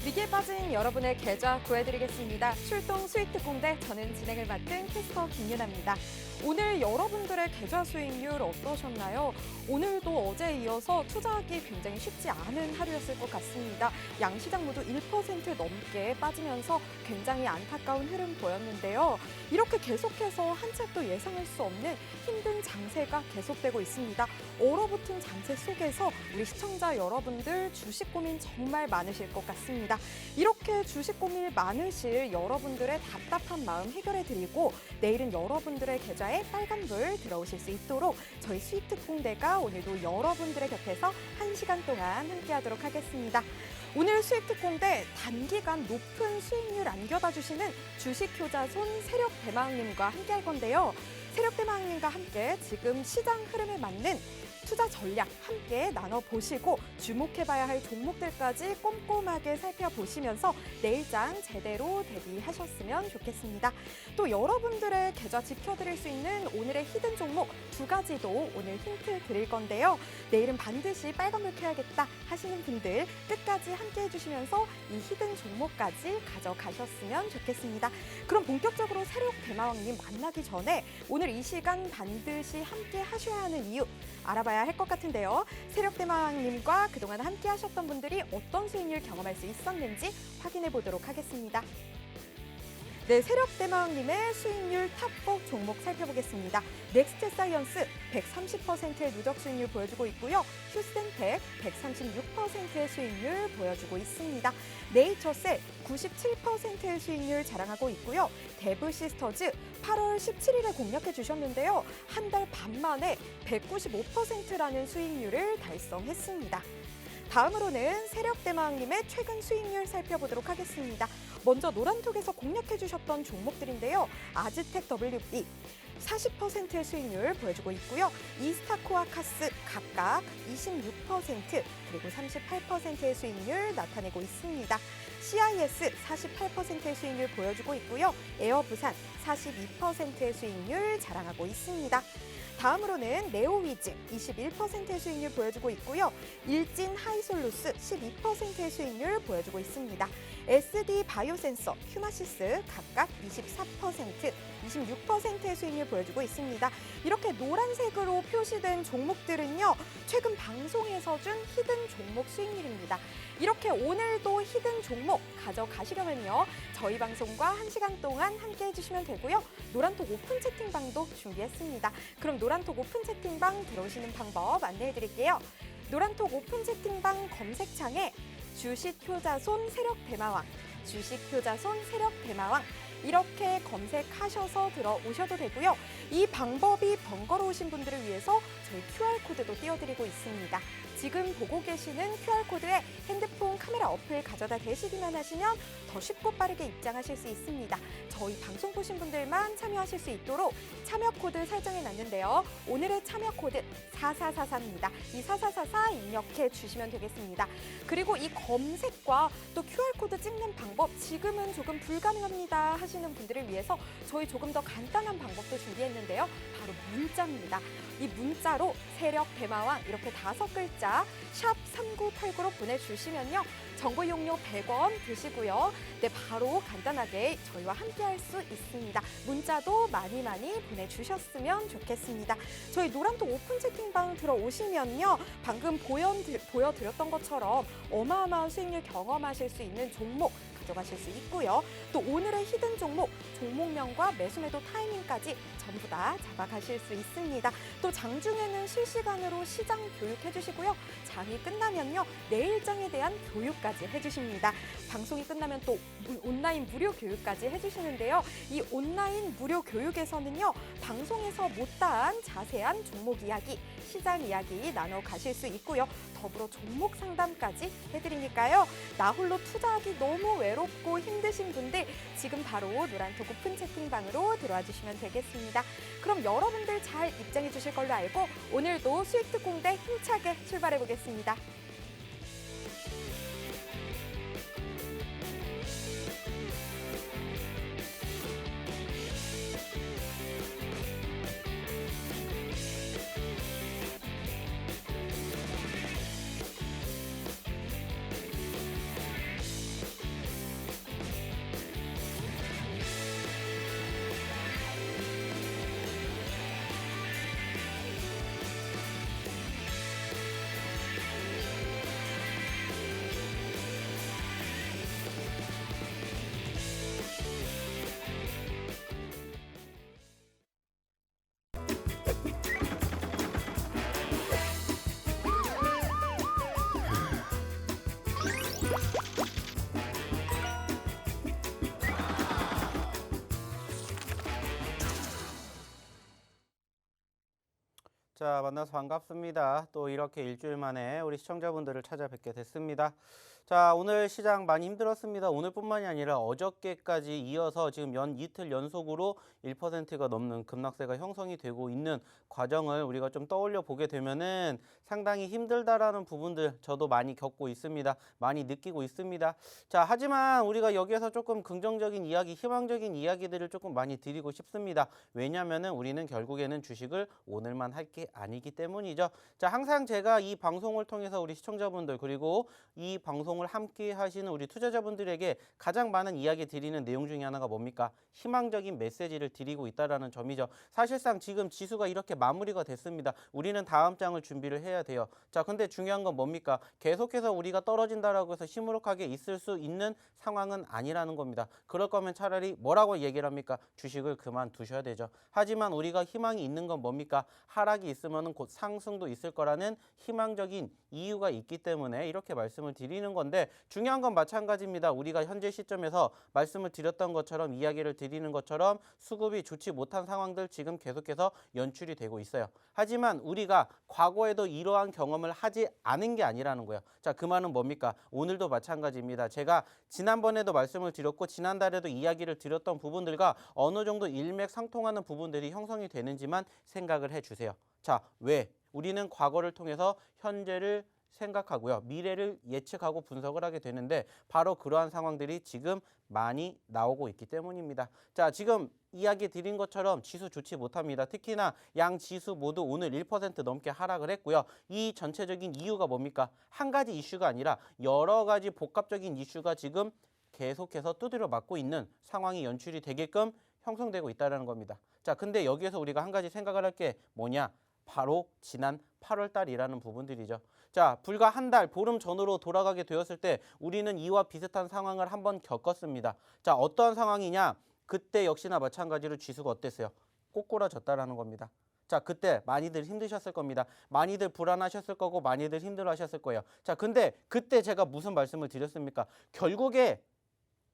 위기에 빠진 여러분의 계좌 구해드리겠습니다. 출동 수익 특공대, 저는 진행을 맡은 캐스터 김유나입니다. 오늘 여러분들의 계좌 수익률 어떠셨나요? 오늘도 어제에 이어서 투자하기 굉장히 쉽지 않은 하루였을 것 같습니다. 양시장 모두 1% 넘게 빠지면서 굉장히 안타까운 흐름 보였는데요. 이렇게 계속해서 한 채도 예상할 수 없는 힘든 장세가 계속되고 있습니다. 얼어붙은 장세 속에서 우리 시청자 여러분들 주식 고민 정말 많으실 것 같습니다. 이렇게 주식 고민 많으실 여러분들의 답답한 마음 해결해드리고 내일은 여러분들의 계좌에 빨간불 들어오실 수 있도록 저희 수익특공대가 오늘도 여러분들의 곁에서 1시간 동안 함께하도록 하겠습니다. 오늘 수익특공대 단기간 높은 수익률 안겨다 주시는 주식효자손 세력대마왕님과 함께할 건데요. 세력대마왕님과 함께 지금 시장 흐름에 맞는 투자 전략 함께 나눠보시고 주목해봐야 할 종목들까지 꼼꼼하게 살펴보시면서 내일장 제대로 대비하셨으면 좋겠습니다. 또 여러분들의 계좌 지켜드릴 수 있는 오늘의 히든 종목 2가지도 오늘 힌트 드릴 건데요. 내일은 반드시 빨간불 켜야겠다 하시는 분들 끝까지 함께 해주시면서 이 히든 종목까지 가져가셨으면 좋겠습니다. 그럼 본격적으로 세력대마왕님 만나기 전에 오늘 이 시간 반드시 함께 하셔야 하는 이유 알아봐야 할 것 같은데요. 세력대마왕님과 그동안 함께 하셨던 분들이 어떤 수익률 경험할 수 있었는지 확인해 보도록 하겠습니다. 네, 세력대마왕님의 수익률 탑4 종목 살펴보겠습니다. 넥스트사이언스 130%의 누적 수익률 보여주고 있고요. 휴스텐텍 136%의 수익률 보여주고 있습니다. 네이처셀 97%의 수익률 자랑하고 있고요. 데브시스터즈 8월 17일에 공략해 주셨는데요. 한 달 반 만에 195%라는 수익률을 달성했습니다. 다음으로는 세력대마왕님의 최근 수익률 살펴보도록 하겠습니다. 먼저 노란톡에서 공략해 주셨던 종목들인데요. 아즈텍 WB 40%의 수익률 보여주고 있고요. 이스타코아카스 각각 26% 그리고 38%의 수익률 나타내고 있습니다. CIS 48%의 수익률 보여주고 있고요. 에어부산 42%의 수익률 자랑하고 있습니다. 다음으로는 네오위즈 21%의 수익률 보여주고 있고요. 일진 하이솔루스 12%의 수익률 보여주고 있습니다. SD 바이오센서, 휴마시스 각각 24%, 26%의 수익률 보여주고 있습니다. 이렇게 노란색으로 표시된 종목들은요. 최근 방송에서 준 히든 종목 수익률입니다. 이렇게 오늘도 히든 종목 가져가시려면요. 저희 방송과 1시간 동안 함께 해주시면 되고요. 노란톡 오픈 채팅방도 준비했습니다. 그럼 노란톡 오픈 채팅방 들어오시는 방법 안내해드릴게요. 노란톡 오픈 채팅방 검색창에 주식효자손 세력대마왕, 주식효자손 세력대마왕 이렇게 검색하셔서 들어오셔도 되고요. 이 방법이 번거로우신 분들을 위해서 저희 QR코드도 띄워드리고 있습니다. 지금 보고 계시는 QR코드에 핸드폰 카메라 어플 가져다 대시기만 하시면 더 쉽고 빠르게 입장하실 수 있습니다. 저희 방송 보신 분들만 참여하실 수 있도록 참여 코드 설정해 놨는데요. 오늘의 참여 코드 4444입니다. 이 4444 입력해 주시면 되겠습니다. 그리고 이 검색과 또 QR코드 찍는 방법 지금은 조금 불가능합니다 하시는 분들을 위해서 저희 조금 더 간단한 방법도 준비했는데요. 바로 문자입니다. 이 문자로 세력대마왕 이렇게 5글자 샵 3989로 보내주시면요. 정보 이용료 100원 드시고요. 네, 바로 간단하게 저희와 함께할 수 있습니다. 문자도 많이 보내주셨으면 좋겠습니다. 저희 노란톡 오픈 채팅방 들어오시면요. 방금 보여드렸던 것처럼 어마어마한 수익률 경험하실 수 있는 종목 가져가실 수 있고요. 또 오늘의 히든 종목, 종목명과 매수매도 타이밍까지 전부 다 잡아가실 수 있습니다. 또 장중에는 실시간으로 시장 교육해 주시고요. 장이 끝나면요. 내일장에 대한 교육까지 해주십니다. 방송이 끝나면 또 온라인 무료 교육까지 해주시는데요. 이 온라인 무료 교육에서는요. 방송에서 못다한 자세한 종목 이야기, 시장 이야기 나눠 가실 수 있고요. 더불어 종목 상담까지 해드리니까요. 나 홀로 투자하기 너무 외롭고 힘드신 분들 지금 바로 노란톡 오픈 채팅방으로 들어와 주시면 되겠습니다. 그럼 여러분들 잘 입장해 주실 걸로 알고 오늘도 수익특공대 힘차게 출발해 보겠습니다. 자, 만나서 반갑습니다. 또 이렇게 일주일 만에 우리 시청자분들을 찾아뵙게 됐습니다. 자, 오늘 시장 많이 힘들었습니다. 오늘뿐만이 아니라 어저께까지 이어서 지금 이틀 연속으로 1%가 넘는 급락세가 형성이 되고 있는 과정을 우리가 좀 떠올려 보게 되면은 상당히 힘들다라는 부분들 저도 많이 겪고 있습니다. 많이 느끼고 있습니다. 자, 하지만 우리가 여기에서 조금 긍정적인 이야기, 희망적인 이야기들을 조금 많이 드리고 싶습니다. 왜냐면은 우리는 결국에는 주식을 오늘만 할 게 아니기 때문이죠. 자, 항상 제가 이 방송을 통해서 우리 시청자분들 그리고 이 방송을 함께 하시는 우리 투자자분들에게 가장 많은 이야기 드리는 내용 중에 하나가 뭡니까? 희망적인 메시지를 드리고 있다는 점이죠. 사실상 지금 지수가 이렇게 마무리가 됐습니다. 우리는 다음 장을 준비를 해야 돼요. 자, 근데 중요한 건 뭡니까? 계속해서 우리가 떨어진다라고 해서 시무룩하게 있을 수 있는 상황은 아니라는 겁니다. 그럴 거면 차라리 뭐라고 얘기를 합니까? 주식을 그만두셔야 되죠. 하지만 우리가 희망이 있는 건 뭡니까? 하락이 있으면 곧 상승도 있을 거라는 희망적인 이유가 있기 때문에 이렇게 말씀을 드리는 건데, 중요한 건 마찬가지입니다. 우리가 현재 시점에서 말씀을 드렸던 것처럼, 이야기를 드리는 것처럼 수급이 좋지 못한 상황들 지금 계속해서 연출이 되고 있어요. 하지만 우리가 과거에도 이러한 경험을 하지 않은 게 아니라는 거예요. 자, 그 말은 뭡니까? 오늘도 마찬가지입니다. 제가 지난번에도 말씀을 드렸고 지난달에도 이야기를 드렸던 부분들과 어느 정도 일맥상통하는 부분들이 형성이 되는지만 생각을 해주세요. 자, 왜? 우리는 과거를 통해서 현재를 생각하고요. 미래를 예측하고 분석을 하게 되는데 바로 그러한 상황들이 지금 많이 나오고 있기 때문입니다. 자, 지금 이야기 드린 것처럼 지수 좋지 못합니다. 특히나 양 지수 모두 오늘 1% 넘게 하락을 했고요. 이 전체적인 이유가 뭡니까? 한 가지 이슈가 아니라 여러 가지 복합적인 이슈가 지금 계속해서 두드려 맞고 있는 상황이 연출이 되게끔 형성되고 있다는 겁니다. 자, 근데 여기에서 우리가 한 가지 생각을 할 게 뭐냐? 바로 지난 8월 달이라는 부분들이죠. 자, 불과 한 달, 보름 전으로 돌아가게 되었을 때 우리는 이와 비슷한 상황을 한번 겪었습니다. 자, 어떠한 상황이냐? 그때 역시나 마찬가지로 지수가 어땠어요? 꼬꾸라졌다라는 겁니다. 자, 그때 많이들 힘드셨을 겁니다. 많이들 불안하셨을 거고 많이들 힘들어하셨을 거예요. 자, 근데 그때 제가 무슨 말씀을 드렸습니까? 결국에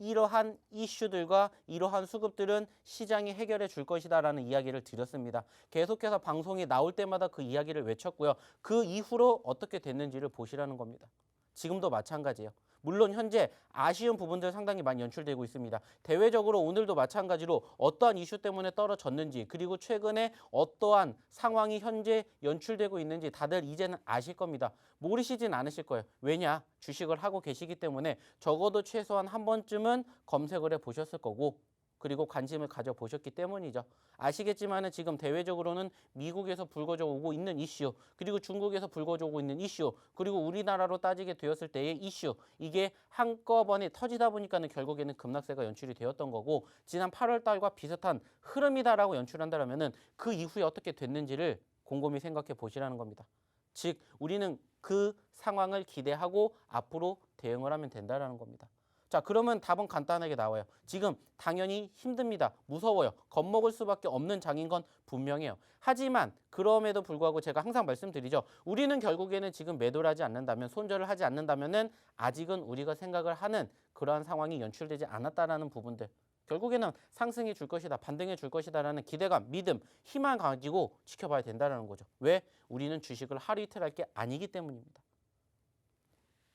이러한 이슈들과 이러한 수급들은 시장이 해결해 줄 것이다라는 이야기를 드렸습니다. 계속해서 방송이 나올 때마다 그 이야기를 외쳤고요. 그 이후로 어떻게 됐는지를 보시라는 겁니다. 지금도 마찬가지예요. 물론 현재 아쉬운 부분들 상당히 많이 연출되고 있습니다. 대외적으로 오늘도 마찬가지로 어떠한 이슈 때문에 떨어졌는지, 그리고 최근에 어떠한 상황이 현재 연출되고 있는지 다들 이제는 아실 겁니다. 모르시진 않으실 거예요. 왜냐? 주식을 하고 계시기 때문에 적어도 최소한 한 번쯤은 검색을 해 보셨을 거고, 그리고 관심을 가져보셨기 때문이죠. 아시겠지만은 지금 대외적으로는 미국에서 불거져 오고 있는 이슈, 그리고 중국에서 불거져 오고 있는 이슈, 그리고 우리나라로 따지게 되었을 때의 이슈, 이게 한꺼번에 터지다 보니까는 결국에는 급락세가 연출이 되었던 거고, 지난 8월 달과 비슷한 흐름이다라고 연출한다면은 그 이후에 어떻게 됐는지를 곰곰이 생각해 보시라는 겁니다. 즉, 우리는 그 상황을 기대하고 앞으로 대응을 하면 된다라는 겁니다. 자, 그러면 답은 간단하게 나와요. 지금 당연히 힘듭니다. 무서워요. 겁먹을 수밖에 없는 장인 건 분명해요. 하지만 그럼에도 불구하고 제가 항상 말씀드리죠. 우리는 결국에는 지금 매도를 하지 않는다면, 손절을 하지 않는다면은 아직은 우리가 생각을 하는 그러한 상황이 연출되지 않았다라는 부분들. 결국에는 상승해 줄 것이다, 반등해 줄 것이다라는 기대감, 믿음, 희망 가지고 지켜봐야 된다는 거죠. 왜? 우리는 주식을 하루 이틀 할 게 아니기 때문입니다.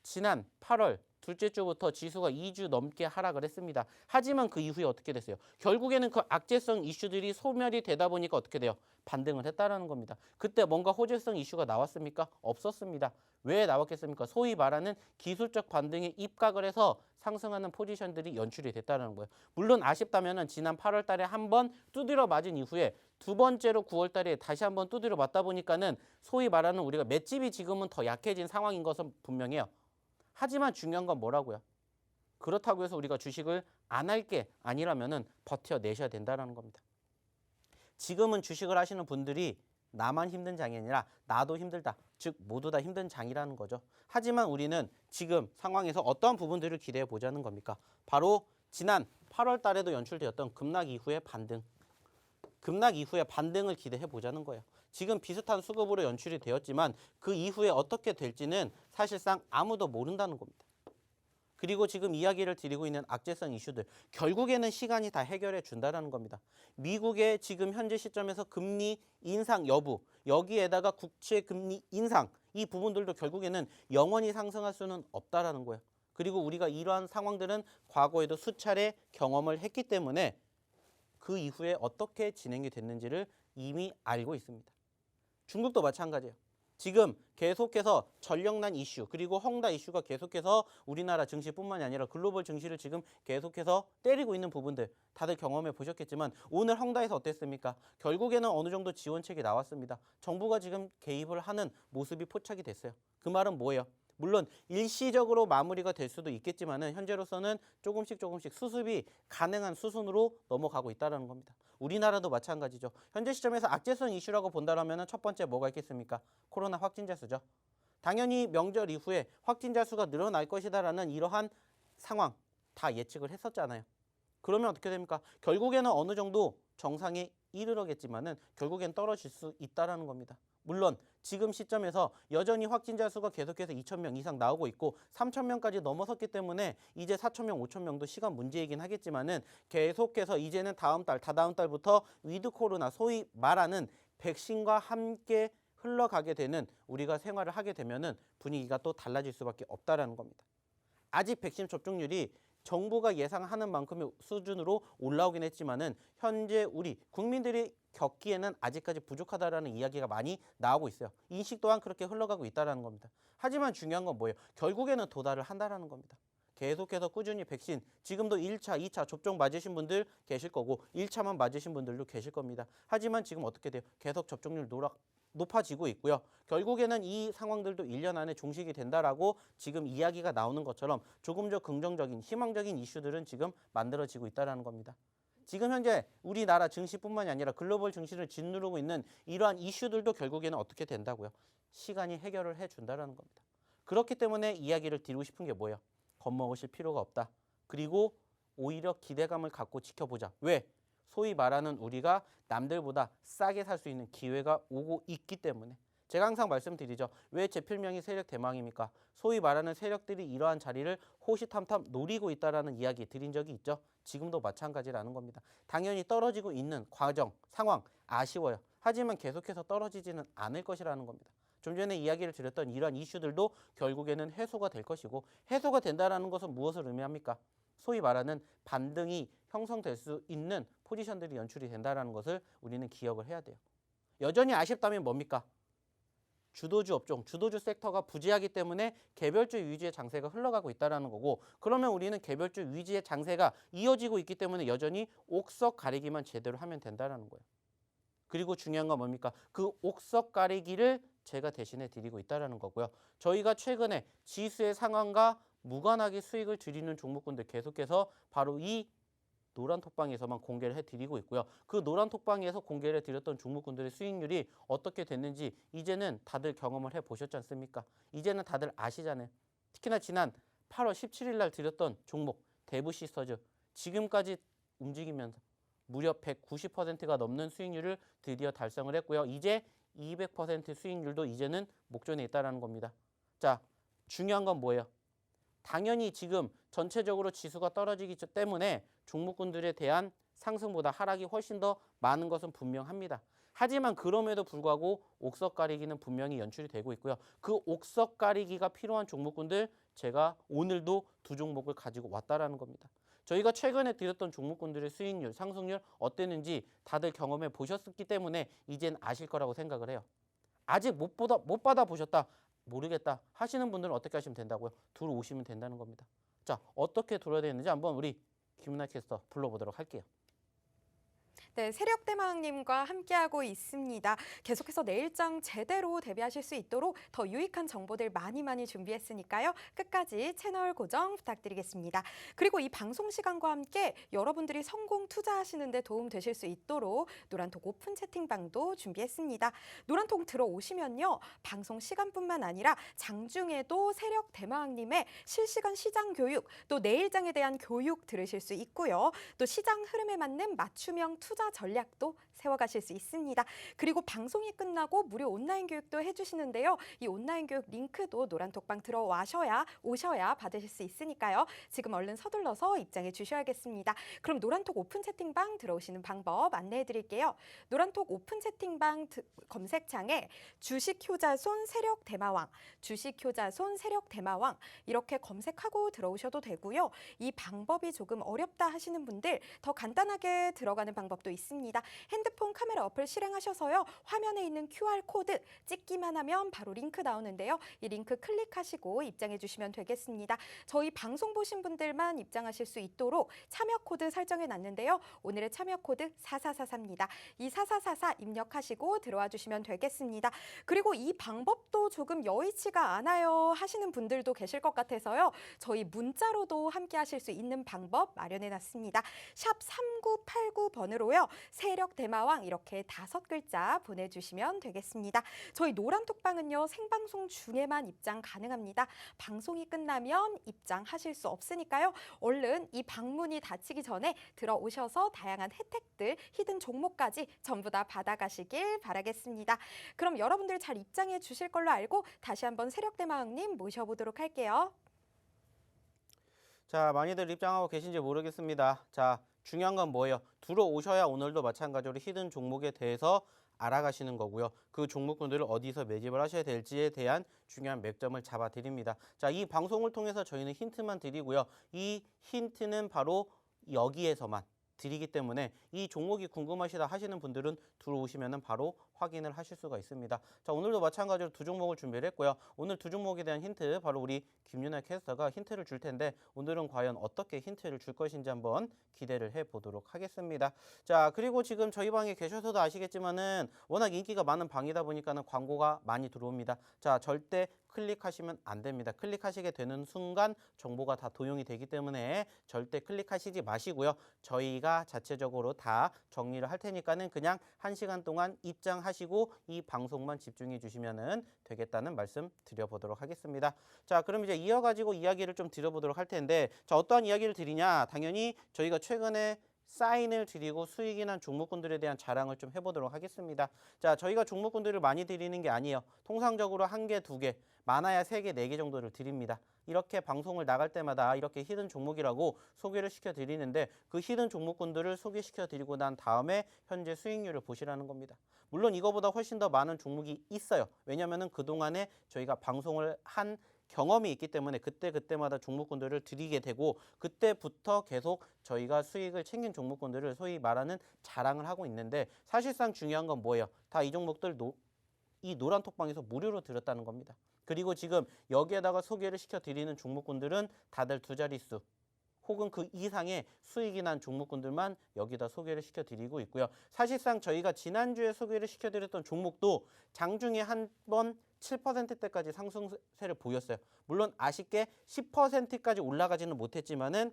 지난 8월 둘째 주부터 지수가 2주 넘게 하락을 했습니다. 하지만 그 이후에 어떻게 됐어요? 결국에는 그 악재성 이슈들이 소멸이 되다 보니까 어떻게 돼요? 반등을 했다라는 겁니다. 그때 뭔가 호재성 이슈가 나왔습니까? 없었습니다. 왜 나왔겠습니까? 소위 말하는 기술적 반등에 입각을 해서 상승하는 포지션들이 연출이 됐다는 거예요. 물론 아쉽다면은 지난 8월 달에 한번 두드려 맞은 이후에 두 번째로 9월 달에 다시 한번 두드려 맞다 보니까는 소위 말하는 우리가 맷집이 지금은 더 약해진 상황인 것은 분명해요. 하지만 중요한 건 뭐라고요? 그렇다고 해서 우리가 주식을 안 할 게 아니라면은 버텨내셔야 된다는 겁니다. 지금은 주식을 하시는 분들이 나만 힘든 장이 아니라 나도 힘들다. 즉 모두 다 힘든 장이라는 거죠. 하지만 우리는 지금 상황에서 어떠한 부분들을 기대해 보자는 겁니까? 바로 지난 8월 달에도 연출되었던 급락 이후의 반등. 급락 이후에 반등을 기대해 보자는 거예요. 지금 비슷한 수급으로 연출이 되었지만 그 이후에 어떻게 될지는 사실상 아무도 모른다는 겁니다. 그리고 지금 이야기를 드리고 있는 악재성 이슈들 결국에는 시간이 다 해결해 준다라는 겁니다. 미국의 지금 현재 시점에서 금리 인상 여부, 여기에다가 국채 금리 인상, 이 부분들도 결국에는 영원히 상승할 수는 없다라는 거예요. 그리고 우리가 이러한 상황들은 과거에도 수차례 경험을 했기 때문에 그 이후에 어떻게 진행이 됐는지를 이미 알고 있습니다. 중국도 마찬가지예요. 지금 계속해서 전력난 이슈 그리고 헝다 이슈가 계속해서 우리나라 증시뿐만이 아니라 글로벌 증시를 지금 계속해서 때리고 있는 부분들 다들 경험해 보셨겠지만 오늘 헝다에서 어땠습니까? 결국에는 어느 정도 지원책이 나왔습니다. 정부가 지금 개입을 하는 모습이 포착이 됐어요. 그 말은 뭐예요? 물론 일시적으로 마무리가 될 수도 있겠지만은 현재로서는 조금씩 수습이 가능한 수순으로 넘어가고 있다는 겁니다. 우리나라도 마찬가지죠. 현재 시점에서 악재성 이슈라고 본다면 첫 번째 뭐가 있겠습니까? 코로나 확진자 수죠. 당연히 명절 이후에 확진자 수가 늘어날 것이다라는 이러한 상황 다 예측을 했었잖아요. 그러면 어떻게 됩니까? 결국에는 어느 정도 정상에 이르러겠지만은 결국엔 떨어질 수 있다라는 겁니다. 물론 지금 시점에서 여전히 확진자 수가 계속해서 2,000명 이상 나오고 있고 3,000명까지 넘어섰기 때문에 이제 4,000명, 5,000명도 시간 문제이긴 하겠지만은 계속해서 이제는 다음 달, 다다음 달부터 위드 코로나 소위 말하는 백신과 함께 흘러가게 되는 우리가 생활을 하게 되면은 분위기가 또 달라질 수밖에 없다라는 겁니다. 아직 백신 접종률이 정부가 예상하는 만큼의 수준으로 올라오긴 했지만은 현재 우리 국민들이 겪기에는 아직까지 부족하다라는 이야기가 많이 나오고 있어요. 인식 또한 그렇게 흘러가고 있다는 겁니다. 하지만 중요한 건 뭐예요? 결국에는 도달을 한다는 겁니다. 계속해서 꾸준히 백신, 지금도 1차, 2차 접종 맞으신 분들 계실 거고 1차만 맞으신 분들도 계실 겁니다. 하지만 지금 어떻게 돼요? 계속 접종률 높아지고 있고요. 결국에는 이 상황들도 1년 안에 종식이 된다라고 지금 이야기가 나오는 것처럼 조금 더 긍정적인, 희망적인 이슈들은 지금 만들어지고 있다는 겁니다. 지금 현재 우리나라 증시뿐만이 아니라 글로벌 증시를 짓누르고 있는 이러한 이슈들도 결국에는 어떻게 된다고요? 시간이 해결을 해준다는 겁니다. 그렇기 때문에 이야기를 드리고 싶은 게 뭐예요? 겁먹으실 필요가 없다. 그리고 오히려 기대감을 갖고 지켜보자. 왜? 소위 말하는 우리가 남들보다 싸게 살 수 있는 기회가 오고 있기 때문에. 제가 항상 말씀드리죠. 왜 제 필명이 세력 대망입니까? 소위 말하는 세력들이 이러한 자리를 호시탐탐 노리고 있다라는 이야기 드린 적이 있죠. 지금도 마찬가지라는 겁니다. 당연히 떨어지고 있는 과정, 상황 아쉬워요. 하지만 계속해서 떨어지지는 않을 것이라는 겁니다. 좀 전에 이야기를 드렸던 이러한 이슈들도 결국에는 해소가 될 것이고 해소가 된다는 것은 무엇을 의미합니까? 소위 말하는 반등이 형성될 수 있는 포지션들이 연출이 된다는 것을 우리는 기억을 해야 돼요. 여전히 아쉽다면 뭡니까? 주도주 업종, 주도주 섹터가 부재하기 때문에 개별주 위주의 장세가 흘러가고 있다는 거고 그러면 우리는 개별주 위주의 장세가 이어지고 있기 때문에 여전히 옥석 가리기만 제대로 하면 된다는 거예요. 그리고 중요한 건 뭡니까? 그 옥석 가리기를 제가 대신해 드리고 있다는 거고요. 저희가 최근에 지수의 상황과 무관하게 수익을 드리는 종목군들 계속해서 바로 이 노란 톡방에서만 공개를 해드리고 있고요. 그 노란 톡방에서 공개를 해드렸던 종목군들의 수익률이 어떻게 됐는지 이제는 다들 경험을 해보셨지 않습니까? 이제는 다들 아시잖아요. 특히나 지난 8월 17일 날 드렸던 종목 대부시스터즈 지금까지 움직이면서 무려 190%가 넘는 수익률을 드디어 달성을 했고요. 이제 200% 수익률도 이제는 목전에 있다는 겁니다. 자, 중요한 건 뭐예요? 당연히 지금 전체적으로 지수가 떨어지기 때문에 종목군들에 대한 상승보다 하락이 훨씬 더 많은 것은 분명합니다. 하지만 그럼에도 불구하고 옥석 가리기는 분명히 연출이 되고 있고요. 그 옥석 가리기가 필요한 종목군들 제가 오늘도 두 종목을 가지고 왔다라는 겁니다. 저희가 최근에 드렸던 종목군들의 수익률, 상승률 어땠는지 다들 경험해 보셨기 때문에 이젠 아실 거라고 생각을 해요. 아직 못 받아 보셨다. 모르겠다 하시는 분들은 어떻게 하시면 된다고요? 들어오시면 된다는 겁니다. 자, 어떻게 들어야 되는지 한번 우리 김은하 캐스터 불러보도록 할게요. 네, 세력대망님과 함께하고 있습니다. 계속해서 내일장 제대로 대비하실 수 있도록 더 유익한 정보들 많이 준비했으니까요. 끝까지 채널 고정 부탁드리겠습니다. 그리고 이 방송 시간과 함께 여러분들이 성공 투자하시는 데 도움 되실 수 있도록 노란톡 오픈 채팅방도 준비했습니다. 노란톡 들어오시면요. 방송 시간뿐만 아니라 장중에도 세력대망님의 실시간 시장 교육, 또 내일장에 대한 교육 들으실 수 있고요. 또 시장 흐름에 맞는 맞춤형 투자 투자 전략도 세워가실 수 있습니다. 그리고 방송이 끝나고 무료 온라인 교육도 해주시는데요. 이 온라인 교육 링크도 노란톡방 오셔야 받으실 수 있으니까요. 지금 얼른 서둘러서 입장해 주셔야겠습니다. 그럼 노란톡 오픈 채팅방 들어오시는 방법 안내해 드릴게요. 노란톡 오픈 채팅방 검색창에 주식 효자손 세력 대마왕, 주식 효자손 세력 대마왕 이렇게 검색하고 들어오셔도 되고요. 이 방법이 조금 어렵다 하시는 분들 더 간단하게 들어가는 방법도 있습니다. 핸드폰 카메라 어플 실행하셔서요. 화면에 있는 QR코드 찍기만 하면 바로 링크 나오는데요. 이 링크 클릭하시고 입장해 주시면 되겠습니다. 저희 방송 보신 분들만 입장하실 수 있도록 참여 코드 설정해 놨는데요. 오늘의 참여 코드 4444입니다. 이 4444 입력하시고 들어와 주시면 되겠습니다. 그리고 이 방법도 조금 여의치가 않아요 하시는 분들도 계실 것 같아서요. 저희 문자로도 함께 하실 수 있는 방법 마련해 놨습니다. 샵 3989번으로요. 세력 대마왕 이렇게 5글자 보내주시면 되겠습니다. 저희 노란톡방은요. 생방송 중에만 입장 가능합니다. 방송이 끝나면 입장하실 수 없으니까요. 얼른 이 방문이 닫히기 전에 들어오셔서 다양한 혜택들, 히든 종목까지 전부 다 받아가시길 바라겠습니다. 그럼 여러분들 잘 입장해 주실 걸로 알고 다시 한번 세력 대마왕님 모셔보도록 할게요. 자, 많이들 입장하고 계신지 모르겠습니다. 자, 중요한 건 뭐예요? 들어오셔야 오늘도 마찬가지로 히든 종목에 대해서 알아가시는 거고요. 그 종목군들을 어디서 매집을 하셔야 될지에 대한 중요한 맥점을 잡아드립니다. 자, 이 방송을 통해서 저희는 힌트만 드리고요. 이 힌트는 바로 여기에서만 드리기 때문에 이 종목이 궁금하시다 하시는 분들은 들어오시면 바로 확인을 하실 수가 있습니다. 자, 오늘도 마찬가지로 두 종목을 준비를 했고요. 오늘 두 종목에 대한 힌트 바로 우리 김윤아 캐스터가 힌트를 줄 텐데 오늘은 과연 어떻게 힌트를 줄 것인지 한번 기대를 해보도록 하겠습니다. 자, 그리고 지금 저희 방에 계셔서도 아시겠지만은 워낙 인기가 많은 방이다 보니까는 광고가 많이 들어옵니다. 자, 절대 클릭하시면 안 됩니다. 클릭하시게 되는 순간 정보가 다 도용이 되기 때문에 절대 클릭하시지 마시고요. 저희가 자체적으로 다 정리를 할 테니까는 그냥 1시간 동안 입장하시고 이 방송만 집중해 주시면 되겠다는 말씀 드려보도록 하겠습니다. 자, 그럼 이제 이어가지고 이야기를 좀 드려보도록 할 텐데, 자, 어떠한 이야기를 드리냐? 당연히 저희가 최근에 사인을 드리고 수익이 난 종목군들에 대한 자랑을 좀 해보도록 하겠습니다. 자, 저희가 종목군들을 많이 드리는 게 아니에요. 통상적으로 1개, 2개, 많아야 3개, 4개 정도를 드립니다. 이렇게 방송을 나갈 때마다 이렇게 히든 종목이라고 소개를 시켜드리는데 그 히든 종목군들을 소개시켜드리고 난 다음에 현재 수익률을 보시라는 겁니다. 물론 이거보다 훨씬 더 많은 종목이 있어요. 왜냐하면 그동안에 저희가 방송을 한 경험이 있기 때문에 그때마다 종목군들을 드리게 되고 그때부터 계속 저희가 수익을 챙긴 종목군들을 소위 말하는 자랑을 하고 있는데 사실상 중요한 건 뭐예요? 다 이 종목들 이 노란톡방에서 무료로 드렸다는 겁니다. 그리고 지금 여기에다가 소개를 시켜드리는 종목군들은 다들 2자릿수 혹은 그 이상의 수익이 난 종목군들만 여기다 소개를 시켜드리고 있고요. 사실상 저희가 지난주에 소개를 시켜드렸던 종목도 장중에 한 번 7%대까지 상승세를 보였어요. 물론 아쉽게 10%까지 올라가지는 못했지만은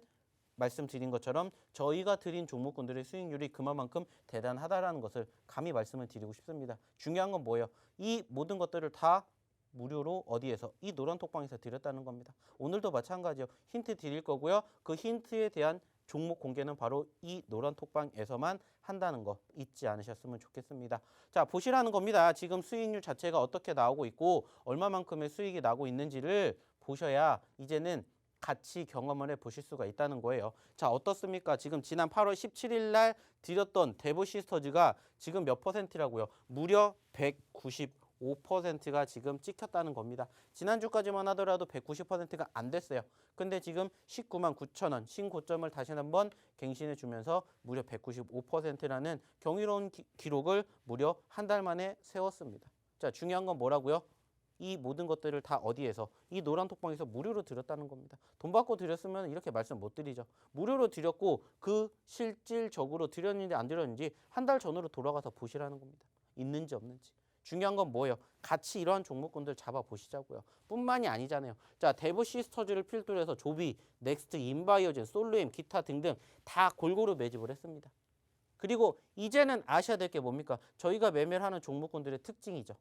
말씀드린 것처럼 저희가 드린 종목군들의 수익률이 그만큼 대단하다라는 것을 감히 말씀을 드리고 싶습니다. 중요한 건 뭐예요? 이 모든 것들을 다 무료로 어디에서? 이 노란톡방에서 드렸다는 겁니다. 오늘도 마찬가지요. 힌트 드릴 거고요. 그 힌트에 대한 종목 공개는 바로 이 노란톡방에서만 한다는 거 잊지 않으셨으면 좋겠습니다. 자, 보시라는 겁니다. 지금 수익률 자체가 어떻게 나오고 있고 얼마만큼의 수익이 나고 있는지를 보셔야 이제는 같이 경험을 해 보실 수가 있다는 거예요. 자, 어떻습니까? 지금 지난 8월 17일 날 드렸던 데보시스터즈가 지금 몇 %라고요? 무려 195%가 지금 찍혔다는 겁니다. 지난주까지만 하더라도 190%가 안 됐어요. 근데 지금 19만 9천 원 신고점을 다시 한번 갱신해 주면서 무려 195%라는 경이로운 기록을 무려 한 달 만에 세웠습니다. 자, 중요한 건 뭐라고요? 이 모든 것들을 다 어디에서? 이 노란톡방에서 무료로 드렸다는 겁니다. 돈 받고 드렸으면 이렇게 말씀 못 드리죠. 무료로 드렸고 그 실질적으로 드렸는지 안 드렸는지 한 달 전으로 돌아가서 보시라는 겁니다. 있는지 없는지. 중요한 건 뭐예요? 같이 이러한 종목군들 잡아보시자고요. 뿐만이 아니잖아요. 자, 데보시스터즈를 필두로 해서 조비, 넥스트, 인바이오젠, 솔루엠, 기타 등등 다 골고루 매집을 했습니다. 그리고 이제는 아셔야 될 게 뭡니까? 저희가 매매를 하는 종목군들의 특징이죠.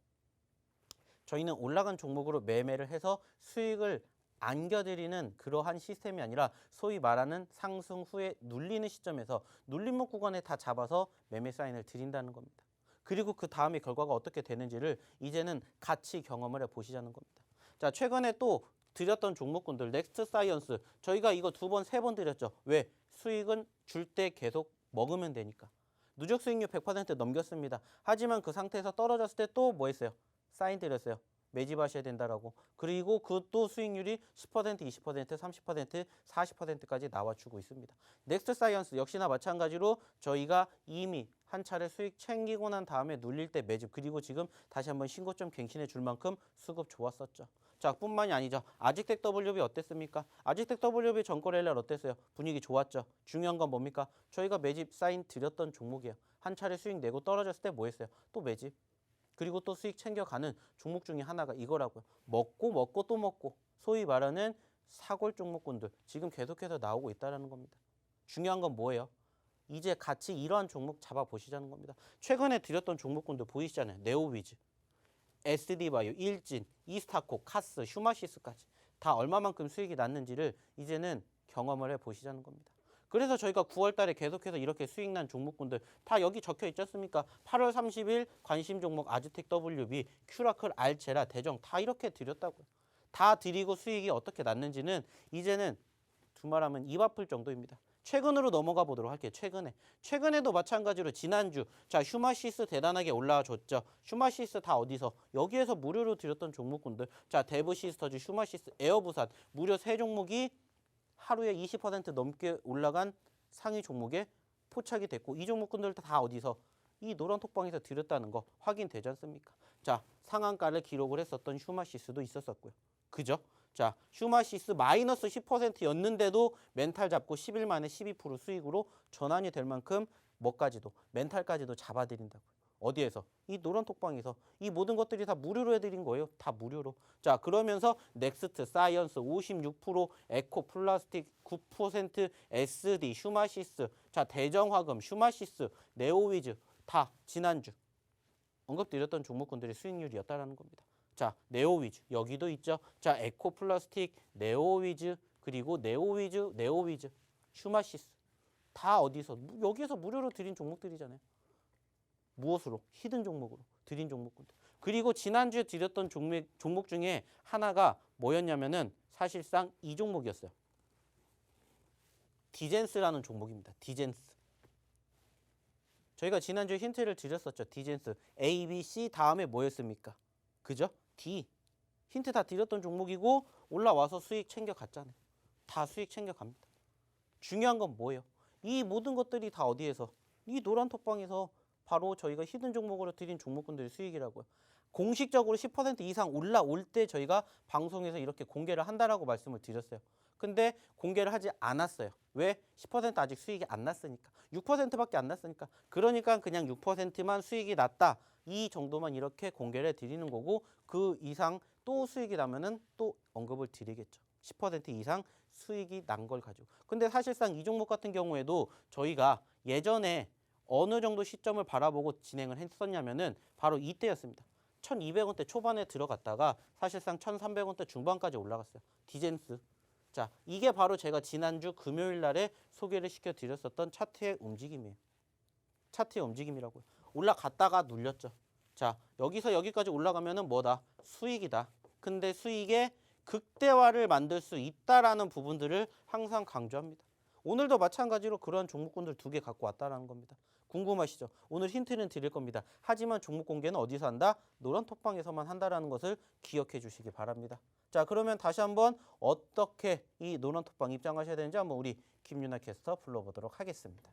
저희는 올라간 종목으로 매매를 해서 수익을 안겨드리는 그러한 시스템이 아니라 소위 말하는 상승 후에 눌리는 시점에서 눌림목 구간에 다 잡아서 매매 사인을 드린다는 겁니다. 그리고 그 다음에 결과가 어떻게 되는지를 이제는 같이 경험을 해보시자는 겁니다. 자, 최근에 또 드렸던 종목군들 넥스트 사이언스 저희가 이거 2번, 3번 드렸죠. 왜? 수익은 줄 때 계속 먹으면 되니까. 누적 수익률 100% 넘겼습니다. 하지만 그 상태에서 떨어졌을 때 또 뭐 했어요? 사인 드렸어요. 매집하셔야 된다라고. 그리고 그것도 수익률이 10%, 20%, 30%, 40%까지 나와주고 있습니다. 넥스트 사이언스 역시나 마찬가지로 저희가 이미 한 차례 수익 챙기고 난 다음에 눌릴 때 매집 그리고 지금 다시 한번 신고점 갱신해 줄 만큼 수급 좋았었죠. 자, 뿐만이 아니죠. 아직텍 WB 어땠습니까? 아직텍 WB 전거래일 날 어땠어요? 분위기 좋았죠. 중요한 건 뭡니까? 저희가 매집 사인 드렸던 종목이에요. 한 차례 수익 내고 떨어졌을 때 뭐 했어요? 또 매집. 그리고 또 수익 챙겨가는 종목 중에 하나가 이거라고요. 먹고 또 먹고 소위 말하는 사골 종목군들 지금 계속해서 나오고 있다는 겁니다. 중요한 건 뭐예요? 이제 같이 이러한 종목 잡아보시자는 겁니다. 최근에 드렸던 종목군들 보이시잖아요. 네오위즈, SD바이오, 일진, 이스타코, 카스, 휴마시스까지 다 얼마만큼 수익이 났는지를 이제는 경험을 해보시자는 겁니다. 그래서 저희가 9월 달에 계속해서 이렇게 수익 난 종목군들 다 여기 적혀 있지 않습니까? 8월 30일 관심 종목 아즈텍 WB, 큐라클, 알체라, 대정 다 이렇게 드렸다고요. 다 드리고 수익이 어떻게 났는지는 이제는 두말하면 입 아플 정도입니다. 최근으로 넘어가 보도록 할게요. 최근에도 마찬가지로 지난주 자 휴마시스 대단하게 올라와 줬죠. 휴마시스 다 어디서? 여기에서 무료로 드렸던 종목군들 자 데브시스터즈, 휴마시스, 에어부산 무료 3종목이 하루에 20% 넘게 올라간 상위 종목에 포착이 됐고 이 종목군들 다 어디서? 이 노란 톡방에서 드렸다는 거 확인되지 않습니까? 자 상한가를 기록을 했었던 휴마시스도 있었었고요. 그죠? 자 휴마시스 마이너스 10%였는데도 멘탈 잡고 10일 만에 12% 수익으로 전환이 될 만큼 뭐까지도 멘탈까지도 잡아드린다고요. 어디에서? 이 노란 톡방에서 이 모든 것들이 다 무료로 해드린 거예요. 다 무료로. 자 그러면서 넥스트, 사이언스 56%, 에코 플라스틱 9%, SD, 휴마시스, 자 대정화금, 휴마시스, 네오위즈 다 지난주 언급드렸던 종목군들의 수익률이었다라는 겁니다. 자 네오위즈 여기도 있죠. 자 에코 플라스틱, 네오위즈 그리고 네오위즈, 휴마시스 다 어디서? 여기에서 무료로 드린 종목들이잖아요. 무엇으로? 히든 종목으로 드린 종목군들. 그리고 지난주에 드렸던 종목 중에 하나가 뭐였냐면은 사실상 이 종목이었어요. 디젠스라는 종목입니다. 디젠스. 저희가 지난주에 힌트를 드렸었죠. 디젠스. A, B, C 다음에 뭐였습니까? 그죠? D. 힌트 다 드렸던 종목이고 올라와서 수익 챙겨갔잖아요. 다 수익 챙겨갑니다. 중요한 건 뭐예요? 이 모든 것들이 다 어디에서? 이 노란 톡방에서 바로 저희가 히든 종목으로 드린 종목군들의 수익이라고요. 공식적으로 10% 이상 올라올 때 저희가 방송에서 이렇게 공개를 한다라고 말씀을 드렸어요. 근데 공개를 하지 않았어요. 왜? 10% 아직 수익이 안 났으니까. 6%밖에 안 났으니까. 그러니까 그냥 6%만 수익이 났다. 이 정도만 이렇게 공개를 해드리는 거고 그 이상 또 수익이 나면은 또 언급을 드리겠죠. 10% 이상 수익이 난 걸 가지고. 근데 사실상 이 종목 같은 경우에도 저희가 예전에 어느 정도 시점을 바라보고 진행을 했었냐면은 바로 이때였습니다. 1200원대 초반에 들어갔다가 사실상 1300원대 중반까지 올라갔어요. 디젠스. 자, 이게 바로 제가 지난주 금요일 날에 소개를 시켜드렸었던 차트의 움직임이에요. 차트의 움직임이라고요. 올라갔다가 눌렸죠. 자, 여기서 여기까지 올라가면은 뭐다? 수익이다. 근데 수익의 극대화를 만들 수 있다라는 부분들을 항상 강조합니다. 오늘도 마찬가지로 그런 종목군들 2개 갖고 왔다라는 겁니다. 궁금하시죠? 오늘 힌트는 드릴 겁니다. 하지만 종목 공개는 어디서 한다? 노란 톡방에서만 한다라는 것을 기억해 주시기 바랍니다. 자, 그러면 다시 한번 어떻게 이 노란 톡방 입장하셔야 되는지 한번 우리 김유나 캐스터 불러보도록 하겠습니다.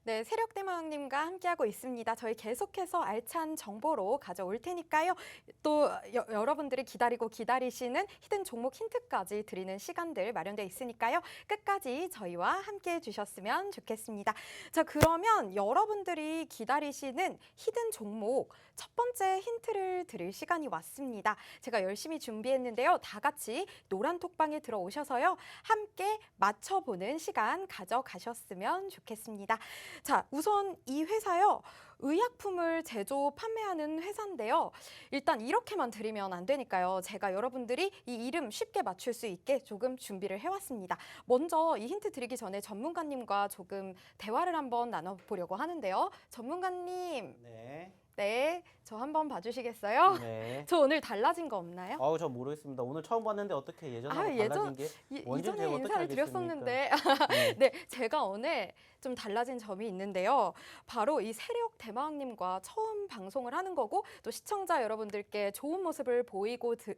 네, 세력대망님과 함께하고 있습니다. 저희 계속해서 알찬 정보로 가져올 테니까요. 또 여러분들이 기다리고 기다리시는 히든 종목 힌트까지 드리는 시간들 마련되어 있으니까요. 끝까지 저희와 함께해 주셨으면 좋겠습니다. 자, 그러면 여러분들이 기다리시는 히든 종목 첫 번째 힌트를 드릴 시간이 왔습니다. 제가 열심히 준비했는데요. 다 같이 노란 톡방에 들어오셔서요. 함께 맞춰보는 시간 가져가셨으면 좋겠습니다. 자, 우선 이 회사요. 의약품을 제조, 판매하는 회사인데요. 일단 이렇게만 드리면 안 되니까요. 제가 여러분들이 이 이름 쉽게 맞출 수 있게 조금 준비를 해왔습니다. 먼저 이 힌트 드리기 전에 전문가님과 조금 대화를 한번 나눠보려고 하는데요. 전문가님, 네. 네, 저 한번 봐주시겠어요? 네. 저 오늘 달라진 거 없나요? 저 모르겠습니다. 오늘 처음 봤는데 어떻게 예전하고 아, 달라진 게 뭔지 이전에 제가 어떻게 인사를 알겠습니까? 드렸었는데 네. 네, 제가 오늘 좀 달라진 점이 있는데요. 바로 이 세력 대마왕님과 처음 방송을 하는 거고 또 시청자 여러분들께 좋은 모습을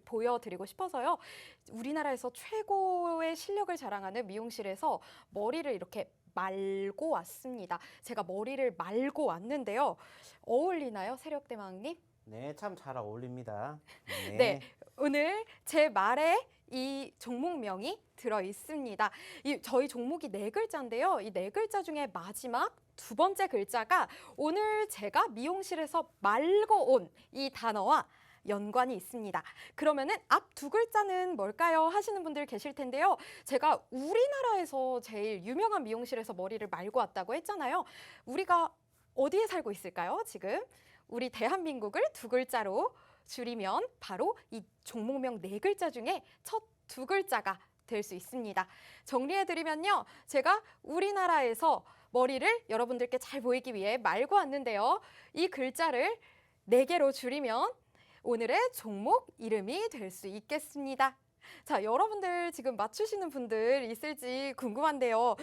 보여드리고 싶어서요. 우리나라에서 최고의 실력을 자랑하는 미용실에서 머리를 이렇게 말고 왔습니다. 제가 머리를 말고 왔는데요. 어울리나요, 세력 대마왕님? 네, 참 잘 어울립니다. 네, 오늘 제 말에 이 종목명이 들어 있습니다. 저희 종목이 네 글자인데요. 이 네 글자 중에 마지막 두 번째 글자가 오늘 제가 미용실에서 말고 온 이 단어와 연관이 있습니다. 그러면은 앞 두 글자는 뭘까요? 하시는 분들 계실 텐데요. 제가 우리나라에서 제일 유명한 미용실에서 머리를 말고 왔다고 했잖아요. 우리가 어디에 살고 있을까요, 지금? 우리 대한민국을 두 글자로 줄이면 바로 이 종목명 네 글자 중에 첫 두 글자가 될 수 있습니다. 정리해드리면요. 제가 우리나라에서 머리를 여러분들께 잘 보이기 위해 말고 왔는데요. 이 글자를 네 개로 줄이면 오늘의 종목 이름이 될 수 있겠습니다. 자, 여러분들 지금 맞추시는 분들 있을지 궁금한데요.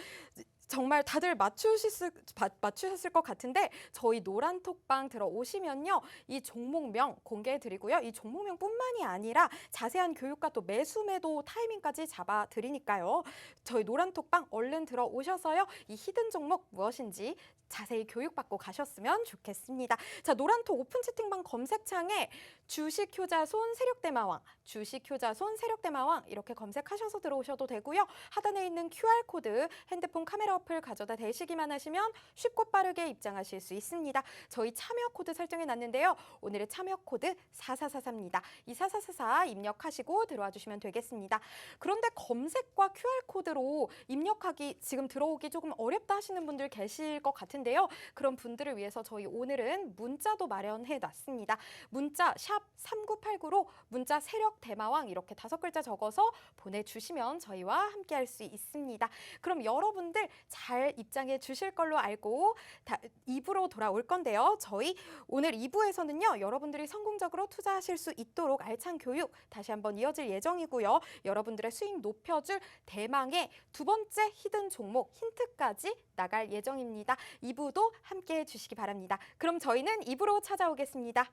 정말 다들 맞추셨을 것 같은데 저희 노란톡방 들어오시면요. 이 종목명 공개해드리고요. 이 종목명뿐만이 아니라 자세한 교육과 또 매수매도 타이밍까지 잡아드리니까요. 저희 노란톡방 얼른 들어오셔서요. 이 히든 종목 무엇인지 자세히 교육받고 가셨으면 좋겠습니다. 자, 노란톡 오픈 채팅방 검색창에 주식효자손 세력대마왕, 주식효자손 세력대마왕 이렇게 검색하셔서 들어오셔도 되고요. 하단에 있는 QR코드 핸드폰 카메라 어플 가져다 대시기만 하시면 쉽고 빠르게 입장하실 수 있습니다. 저희 참여 코드 설정해 놨는데요. 오늘의 참여 코드 4444입니다. 이 4444 입력하시고 들어와 주시면 되겠습니다. 그런데 검색과 QR코드로 입력하기 지금 들어오기 조금 어렵다 하시는 분들 계실 것 같은데요. 그런 분들을 위해서 저희 오늘은 문자도 마련해 놨습니다. 문자 샵 3989로 문자 세력 대마왕 이렇게 5글자 적어서 보내주시면 저희와 함께 할 수 있습니다. 그럼 여러분들 잘 입장해 주실 걸로 알고 2부로 돌아올 건데요. 저희 오늘 2부에서는요. 여러분들이 성공적으로 투자하실 수 있도록 알찬 교육 다시 한번 이어질 예정이고요. 여러분들의 수익 높여줄 대망의 두 번째 히든 종목 힌트까지 나갈 예정입니다. 2부도 함께해 주시기 바랍니다. 그럼 저희는 2부로 찾아오겠습니다.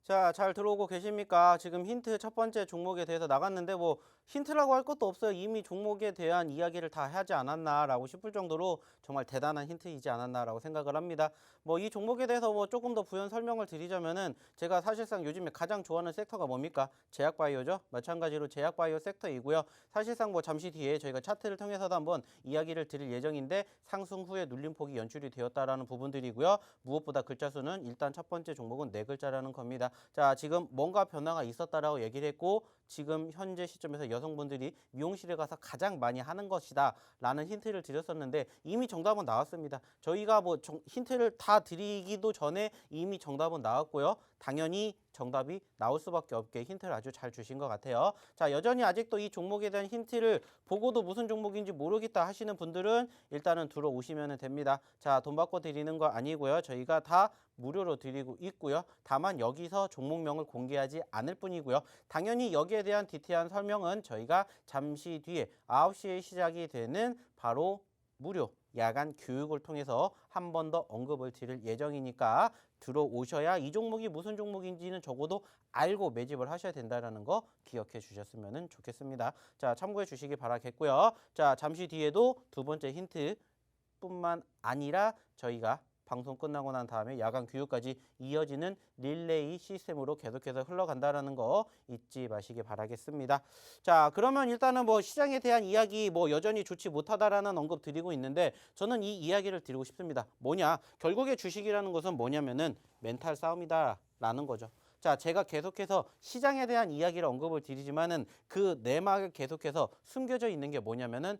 자, 잘 들어오고 계십니까? 지금 힌트 첫 번째 종목에 대해서 나갔는데 뭐 힌트라고 할 것도 없어요. 이미 종목에 대한 이야기를 다 하지 않았나라고 싶을 정도로 정말 대단한 힌트이지 않았나라고 생각을 합니다. 뭐 이 종목에 대해서 뭐 조금 더 부연 설명을 드리자면은 제가 사실상 요즘에 가장 좋아하는 섹터가 뭡니까? 제약바이오죠. 마찬가지로 제약바이오 섹터이고요. 사실상 뭐 잠시 뒤에 저희가 차트를 통해서도 한번 이야기를 드릴 예정인데 상승 후에 눌림폭이 연출이 되었다라는 부분들이고요. 무엇보다 글자 수는 일단 첫 번째 종목은 네 글자라는 겁니다. 자, 지금 뭔가 변화가 있었다라고 얘기를 했고 지금 현재 시점에서 여성분들이 미용실에 가서 가장 많이 하는 것이다 라는 힌트를 드렸었는데 이미 정답은 나왔습니다. 저희가 뭐 힌트를 다 드리기도 전에 이미 정답은 나왔고요. 당연히 정답이 나올 수밖에 없게 힌트를 아주 잘 주신 것 같아요. 자, 여전히 아직도 이 종목에 대한 힌트를 보고도 무슨 종목인지 모르겠다 하시는 분들은 일단은 들어오시면 됩니다. 자, 돈 받고 드리는 거 아니고요. 저희가 다 무료로 드리고 있고요. 다만 여기서 종목명을 공개하지 않을 뿐이고요. 당연히 여기에 대한 디테일한 설명은 저희가 잠시 뒤에 9시에 시작이 되는 바로 무료 야간 교육을 통해서 한 번 더 언급을 드릴 예정이니까 들어오셔야 이 종목이 무슨 종목인지는 적어도 알고 매집을 하셔야 된다는 거 기억해 주셨으면 좋겠습니다. 자, 참고해 주시기 바라겠고요. 자, 잠시 뒤에도 두 번째 힌트뿐만 아니라 저희가 방송 끝나고 난 다음에 야간 교육까지 이어지는 릴레이 시스템으로 계속해서 흘러간다는 거 잊지 마시기 바라겠습니다. 자, 그러면 일단은 뭐 시장에 대한 이야기 뭐 여전히 좋지 못하다라는 언급 드리고 있는데 저는 이 이야기를 드리고 싶습니다. 뭐냐? 결국에 주식이라는 것은 뭐냐면은 멘탈 싸움이다라는 거죠. 자, 제가 계속해서 시장에 대한 이야기를 언급을 드리지만은 그 내막에 계속해서 숨겨져 있는 게 뭐냐면은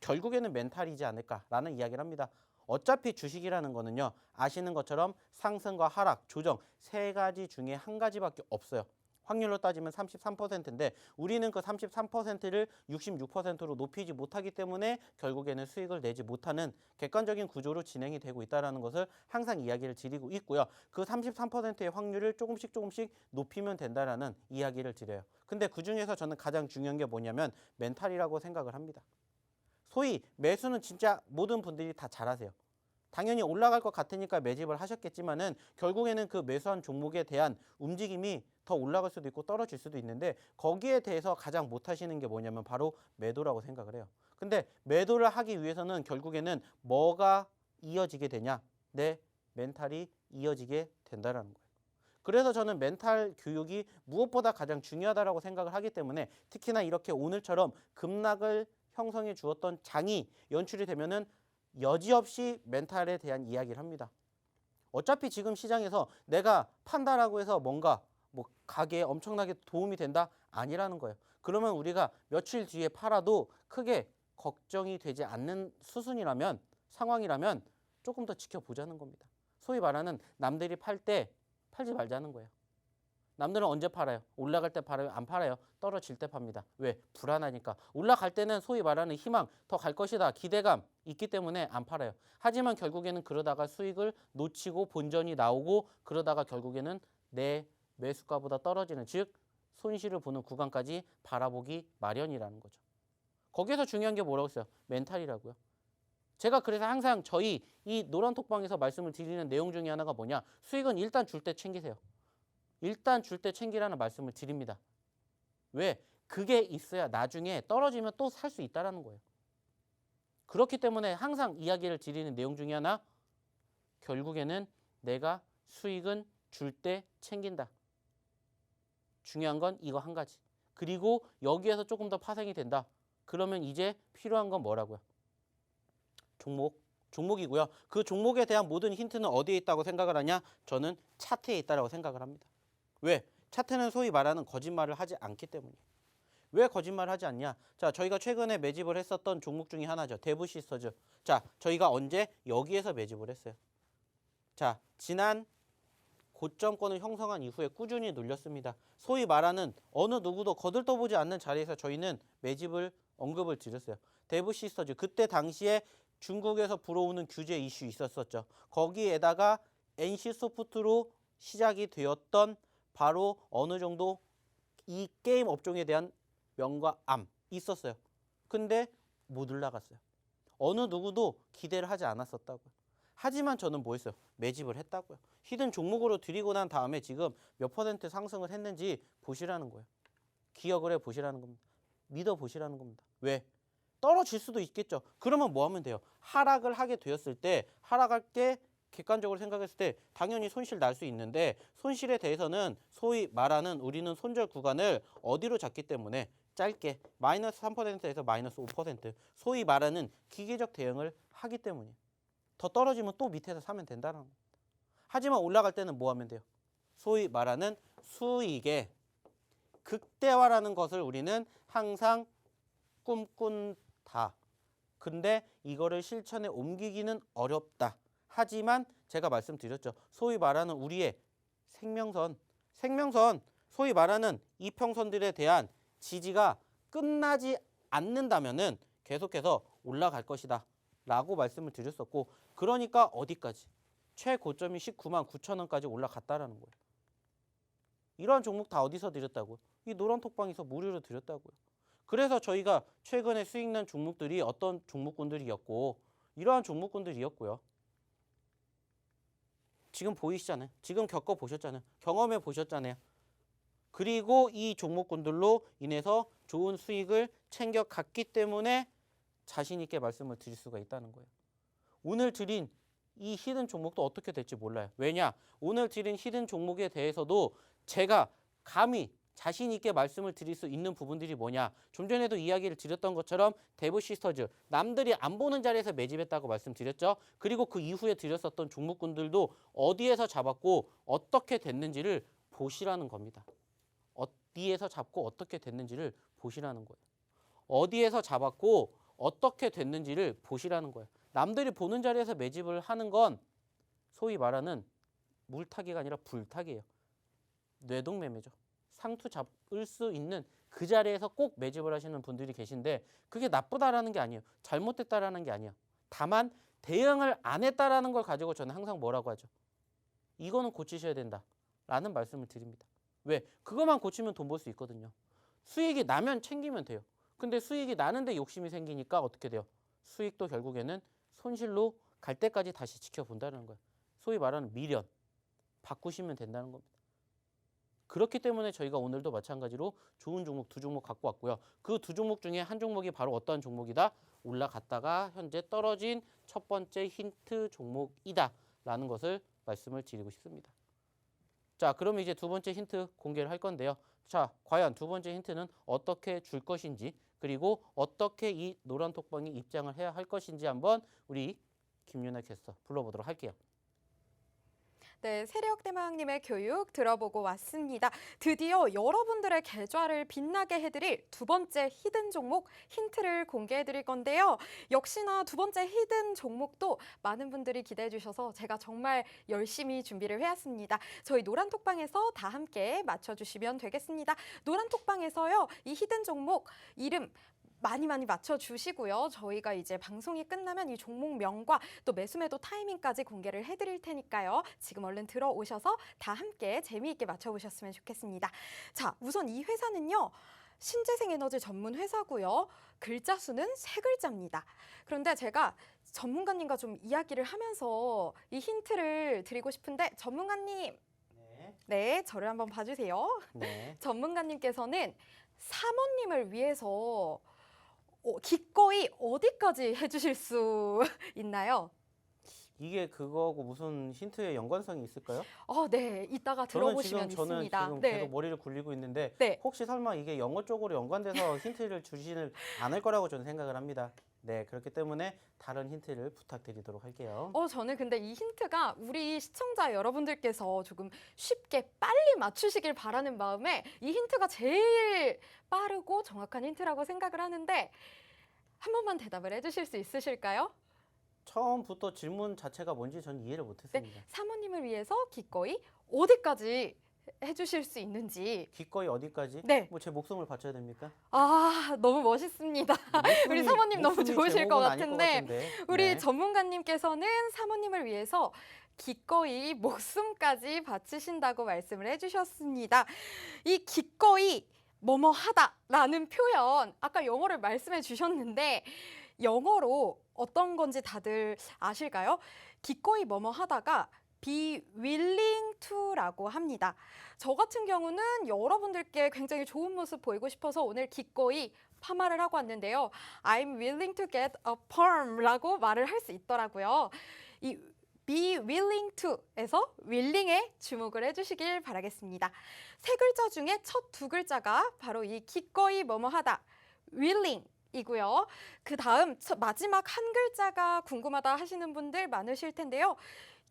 결국에는 멘탈이지 않을까라는 이야기를 합니다. 어차피 주식이라는 거는요, 아시는 것처럼 상승과 하락, 조정 세 가지 중에 한 가지밖에 없어요. 확률로 따지면 33%인데 우리는 그 33%를 66%로 높이지 못하기 때문에 결국에는 수익을 내지 못하는 객관적인 구조로 진행이 되고 있다는 것을 항상 이야기를 드리고 있고요. 그 33%의 확률을 조금씩 높이면 된다라는 이야기를 드려요. 근데 그중에서 저는 가장 중요한 게 뭐냐면 멘탈이라고 생각을 합니다. 소위 매수는 진짜 모든 분들이 다 잘하세요. 당연히 올라갈 것 같으니까 매집을 하셨겠지만은 결국에는 그 매수한 종목에 대한 움직임이 더 올라갈 수도 있고 떨어질 수도 있는데 거기에 대해서 가장 못하시는 게 뭐냐면 바로 매도라고 생각을 해요. 근데 매도를 하기 위해서는 결국에는 뭐가 이어지게 되냐? 내 멘탈이 이어지게 된다는 거예요. 그래서 저는 멘탈 교육이 무엇보다 가장 중요하다고 생각을 하기 때문에 특히나 이렇게 오늘처럼 급락을 형성해 주었던 장이 연출이 되면은 여지없이 멘탈에 대한 이야기를 합니다. 어차피 지금 시장에서 내가 판다라고 해서 뭔가 뭐 가게에 엄청나게 도움이 된다? 아니라는 거예요. 그러면 우리가 며칠 뒤에 팔아도 크게 걱정이 되지 않는 수순이라면 상황이라면 조금 더 지켜보자는 겁니다. 소위 말하는 남들이 팔 때 팔지 말자는 거예요. 남들은 언제 팔아요? 올라갈 때 팔아요? 안 팔아요? 떨어질 때 팝니다. 왜? 불안하니까. 올라갈 때는 소위 말하는 희망, 더 갈 것이다, 기대감 있기 때문에 안 팔아요. 하지만 결국에는 그러다가 수익을 놓치고 본전이 나오고 그러다가 결국에는 내 매수가보다 떨어지는, 즉 손실을 보는 구간까지 바라보기 마련이라는 거죠. 거기에서 중요한 게 뭐라고 했어요? 멘탈이라고요. 제가 그래서 항상 저희 이 노란톡방에서 말씀을 드리는 내용 중에 하나가 뭐냐? 수익은 일단 줄 때 챙기세요. 일단 줄 때 챙기라는 말씀을 드립니다. 왜? 그게 있어야 나중에 떨어지면 또 살 수 있다는 거예요. 그렇기 때문에 항상 이야기를 드리는 내용 중에 하나, 결국에는 내가 수익은 줄 때 챙긴다. 중요한 건 이거 한 가지. 그리고 여기에서 조금 더 파생이 된다. 그러면 이제 필요한 건 뭐라고요? 종목이고요. 그 종목에 대한 모든 힌트는 어디에 있다고 생각을 하냐? 저는 차트에 있다고 생각을 합니다. 왜? 차트는 소위 말하는 거짓말을 하지 않기 때문이에요. 왜 거짓말을 하지 않냐? 자, 저희가 최근에 매집을 했었던 종목 중에 하나죠. 대부 시스터즈. 자, 저희가 언제? 여기에서 매집을 했어요. 자, 지난 고점권을 형성한 이후에 꾸준히 눌렸습니다. 소위 말하는 어느 누구도 거들떠보지 않는 자리에서 저희는 매집을 언급을 드렸어요. 대부 시스터즈. 그때 당시에 중국에서 불어오는 규제 이슈 있었었죠. 거기에다가 NC소프트로 시작이 되었던 바로 어느 정도 이 게임 업종에 대한 명과 암 있었어요. 근데 못 올라갔어요. 어느 누구도 기대를 하지 않았었다고요. 하지만 저는 뭐 했어요? 매집을 했다고요. 히든 종목으로 드리고 난 다음에 지금 몇 퍼센트 상승을 했는지 보시라는 거예요. 기억을 해 보시라는 겁니다. 믿어 보시라는 겁니다. 왜? 떨어질 수도 있겠죠. 그러면 뭐 하면 돼요? 하락을 하게 되었을 때, 하락할 때 객관적으로 생각했을 때 당연히 손실 날 수 있는데, 손실에 대해서는 소위 말하는 우리는 손절 구간을 어디로 잡기 때문에 짧게 마이너스 3%에서 마이너스 5%, 소위 말하는 기계적 대응을 하기 때문이에요. 더 떨어지면 또 밑에서 사면 된다는 겁니다. 하지만 올라갈 때는 뭐 하면 돼요? 소위 말하는 수익의 극대화라는 것을 우리는 항상 꿈꾼다. 근데 이거를 실천에 옮기기는 어렵다. 하지만 제가 말씀드렸죠. 소위 말하는 우리의 생명선, 소위 말하는 이평선들에 대한 지지가 끝나지 않는다면은 계속해서 올라갈 것이다. 라고 말씀을 드렸었고, 그러니까 어디까지? 최고점이 19만 9천 원까지 올라갔다라는 거예요. 이러한 종목 다 어디서 드렸다고요? 이 노란톡방에서 무료로 드렸다고요. 그래서 저희가 최근에 수익 난 종목들이 어떤 종목군들이었고 이러한 종목군들이었고요. 지금 보이시잖아요. 지금 겪어보셨잖아요. 경험해 보셨잖아요. 그리고 이 종목군들로 인해서 좋은 수익을 챙겨갔기 때문에 자신 있게 말씀을 드릴 수가 있다는 거예요. 오늘 드린 이 히든 종목도 어떻게 될지 몰라요. 왜냐? 오늘 드린 히든 종목에 대해서도 제가 감히 자신 있게 말씀을 드릴 수 있는 부분들이 뭐냐? 좀 전에도 이야기를 드렸던 것처럼 데브 시스터즈, 남들이 안 보는 자리에서 매집했다고 말씀드렸죠. 그리고 그 이후에 드렸었던 종목군들도 어디에서 잡았고 어떻게 됐는지를 보시라는 겁니다. 어디에서 잡고 어떻게 됐는지를 보시라는 거예요. 어디에서 잡았고 어떻게 됐는지를 보시라는 거예요. 남들이 보는 자리에서 매집을 하는 건 소위 말하는 물타기가 아니라 불타기예요. 뇌동매매죠. 상투 잡을 수 있는 그 자리에서 꼭 매집을 하시는 분들이 계신데 그게 나쁘다라는 게 아니에요. 잘못됐다라는 게 아니에요. 다만 대응을 안 했다라는 걸 가지고 저는 항상 뭐라고 하죠? 이거는 고치셔야 된다라는 말씀을 드립니다. 왜? 그것만 고치면 돈 벌 수 있거든요. 수익이 나면 챙기면 돼요. 근데 수익이 나는데 욕심이 생기니까 어떻게 돼요? 수익도 결국에는 손실로 갈 때까지 다시 지켜본다는 거예요. 소위 말하는 미련. 바꾸시면 된다는 겁니다. 그렇기 때문에 저희가 오늘도 마찬가지로 좋은 종목 두 종목 갖고 왔고요. 그 두 종목 중에 한 종목이 바로 어떠한 종목이다? 올라갔다가 현재 떨어진 첫 번째 힌트 종목이다 라는 것을 말씀을 드리고 싶습니다. 자, 그럼 이제 두 번째 힌트 공개를 할 건데요. 자, 과연 두 번째 힌트는 어떻게 줄 것인지 그리고 어떻게 이 노란톡방에 입장을 해야 할 것인지 한번 우리 김윤아 캐스터 불러보도록 할게요. 네, 세력대망님의 교육 들어보고 왔습니다. 드디어 여러분들의 계좌를 빛나게 해드릴 두 번째 히든 종목 힌트를 공개해드릴 건데요. 역시나 두 번째 히든 종목도 많은 분들이 기대해 주셔서 제가 정말 열심히 준비를 해왔습니다. 저희 노란톡방에서 다 함께 맞춰주시면 되겠습니다. 노란톡방에서요, 이 히든 종목 이름 많이 맞춰주시고요. 저희가 이제 방송이 끝나면 이 종목명과 또 매수매도 타이밍까지 공개를 해드릴 테니까요. 지금 얼른 들어오셔서 다 함께 재미있게 맞춰보셨으면 좋겠습니다. 자, 우선 이 회사는요. 신재생에너지 전문 회사고요. 글자 수는 3글자입니다. 그런데 제가 전문가님과 좀 이야기를 하면서 이 힌트를 드리고 싶은데 전문가님, 네, 저를 한번 봐주세요. 네. 전문가님께서는 사모님을 위해서 기꺼이 어디까지 해주실 수 있나요? 이게 그거하고 무슨 힌트의 연관성이 있을까요? 네, 이따가 들어보시면 저는 있습니다. 지금 네. 계속 머리를 굴리고 있는데 네. 혹시 설마 이게 영어 쪽으로 연관돼서 힌트를 주지는 않을 거라고 저는 생각을 합니다. 네, 그렇기 때문에 다른 힌트를 부탁드리도록 할게요. 저는 근데 이 힌트가 우리 시청자 여러분들께서 조금 쉽게 빨리 맞추시길 바라는 마음에 이 힌트가 제일 빠르고 정확한 힌트라고 생각을 하는데 한 번만 대답을 해주실 수 있으실까요? 처음부터 질문 자체가 뭔지 전 이해를 못했습니다. 사모님을 위해서 기꺼이 어디까지 해주실 수 있는지. 기꺼이 어디까지? 네. 뭐 제 목숨을 바쳐야 됩니까? 아, 너무 멋있습니다. 우리 사모님 너무 좋으실 것 같은데 우리 네. 전문가님께서는 사모님을 위해서 기꺼이 목숨까지 바치신다고 말씀을 해주셨습니다. 이 기꺼이 뭐뭐 하다라는 표현 아까 영어를 말씀해 주셨는데 영어로 어떤 건지 다들 아실까요? 기꺼이 뭐뭐 하다가 be willing to라고 합니다. 저 같은 경우는 여러분들께 굉장히 좋은 모습 보이고 싶어서 오늘 기꺼이 파마를 하고 왔는데요. I'm willing to get a perm라고 말을 할 수 있더라고요. 이 be willing to에서 willing에 주목을 해주시길 바라겠습니다. 세 글자 중에 첫 두 글자가 바로 이 기꺼이 뭐뭐 하다, willing 이고요. 그 다음 마지막 한 글자가 궁금하다 하시는 분들 많으실 텐데요.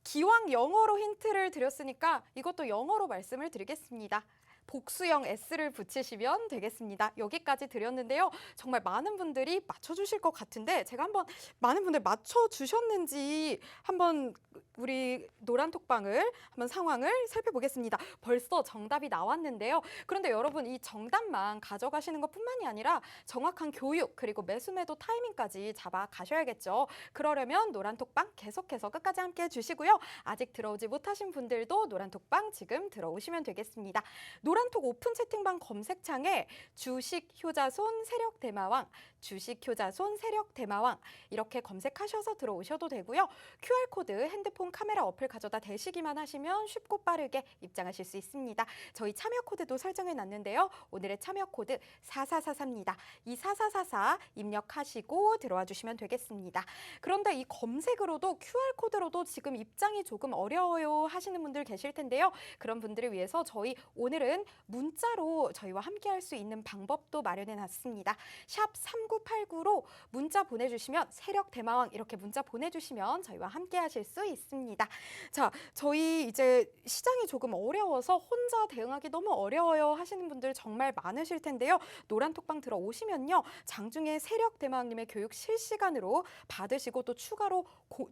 기왕 영어로 힌트를 드렸으니까 이것도 영어로 말씀을 드리겠습니다. 복수형 S를 붙이시면 되겠습니다. 여기까지 드렸는데요. 정말 많은 분들이 맞춰주실 것 같은데 제가 한번 많은 분들 맞춰주셨는지 한번 우리 노란톡방을 한번 상황을 살펴보겠습니다. 벌써 정답이 나왔는데요. 그런데 여러분 이 정답만 가져가시는 것뿐만이 아니라 정확한 교육 그리고 매수매도 타이밍까지 잡아 가셔야겠죠. 그러려면 노란톡방 계속해서 끝까지 함께 해주시고요. 아직 들어오지 못하신 분들도 노란톡방 지금 들어오시면 되겠습니다. 노란톡 오픈 채팅방 검색창에 주식 효자손 세력 대마왕, 주식 효자손 세력 대마왕 이렇게 검색하셔서 들어오셔도 되고요. QR코드 핸드폰 카메라 어플 가져다 대시기만 하시면 쉽고 빠르게 입장하실 수 있습니다. 저희 참여 코드도 설정해 놨는데요. 오늘의 참여 코드 4444입니다. 이 4444 입력하시고 들어와 주시면 되겠습니다. 그런데 이 검색으로도 QR코드로도 지금 입장이 조금 어려워요 하시는 분들 계실 텐데요. 그런 분들을 위해서 저희 오늘은 문자로 저희와 함께 할 수 있는 방법도 마련해 놨습니다. 샵 3989로 문자 보내주시면 세력 대마왕 이렇게 문자 보내주시면 저희와 함께 하실 수 있습니다. 자, 저희 이제 시장이 조금 어려워서 혼자 대응하기 너무 어려워요 하시는 분들 정말 많으실 텐데요. 노란톡방 들어오시면요. 장중에 세력 대마왕님의 교육 실시간으로 받으시고 또 추가로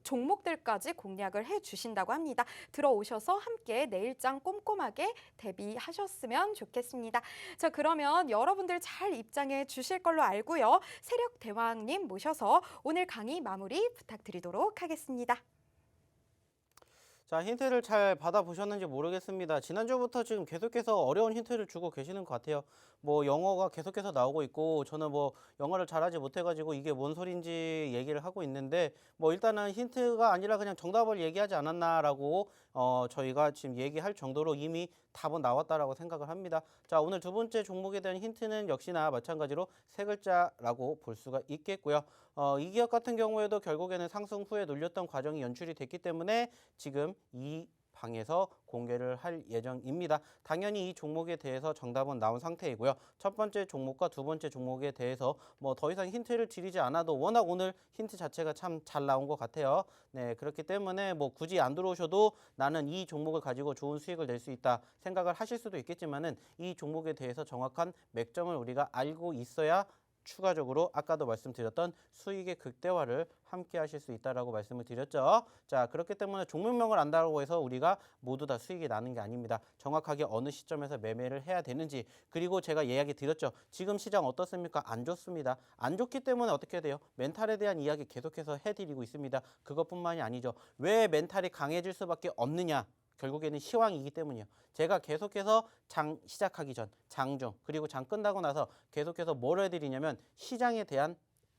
종목들까지 공략을 해주신다고 합니다. 들어오셔서 함께 내일장 꼼꼼하게 대비하셨으면 좋겠습니다. 자, 그러면 여러분들 잘 입장해 주실 걸로 알고요. 세력 대왕님 모셔서 오늘 강의 마무리 부탁드리도록 하겠습니다. 자, 힌트를 잘 받아보셨는지 모르겠습니다. 지난주부터 지금 계속해서 어려운 힌트를 주고 계시는 것 같아요. 뭐 영어가 계속해서 나오고 있고 저는 뭐 영어를 잘하지 못해가지고 이게 뭔 소린지 얘기를 하고 있는데 뭐 일단은 힌트가 아니라 그냥 정답을 얘기하지 않았나라고 저희가 지금 얘기할 정도로 이미 답은 나왔다라고 생각을 합니다. 자, 오늘 두 번째 종목에 대한 힌트는 역시나 마찬가지로 세 글자라고 볼 수가 있겠고요. 이 기업 같은 경우에도 결국에는 상승 후에 눌렸던 과정이 연출이 됐기 때문에 지금 이 방에서 공개를 할 예정입니다. 당연히 이 종목에 대해서 정답은 나온 상태이고요. 첫 번째 종목과 두 번째 종목에 대해서 뭐 더 이상 힌트를 드리지 않아도 워낙 오늘 힌트 자체가 참 잘 나온 것 같아요. 네, 그렇기 때문에 뭐 굳이 안 들어오셔도 나는 이 종목을 가지고 좋은 수익을 낼 수 있다 생각을 하실 수도 있겠지만은 이 종목에 대해서 정확한 맥점을 우리가 알고 있어야 추가적으로 아까도 말씀드렸던 수익의 극대화를 함께 하실 수 있다라고 말씀을 드렸죠. 자, 그렇기 때문에 종목명을 안다고 해서 우리가 모두 다 수익이 나는 게 아닙니다. 정확하게 어느 시점에서 매매를 해야 되는지, 그리고 제가 이야기 드렸죠. 지금 시장 어떻습니까? 안 좋습니다. 안 좋기 때문에 어떻게 돼요? 멘탈에 대한 이야기 계속해서 해드리고 있습니다. 그것뿐만이 아니죠. 왜 멘탈이 강해질 수밖에 없느냐? 결국에는 시황이기 때문이요. 제가 계속해서 장 시작하기 전, 장중, 그리고 장 끝나고 나서 계속해서 뭘 해드리냐면 시장에 대한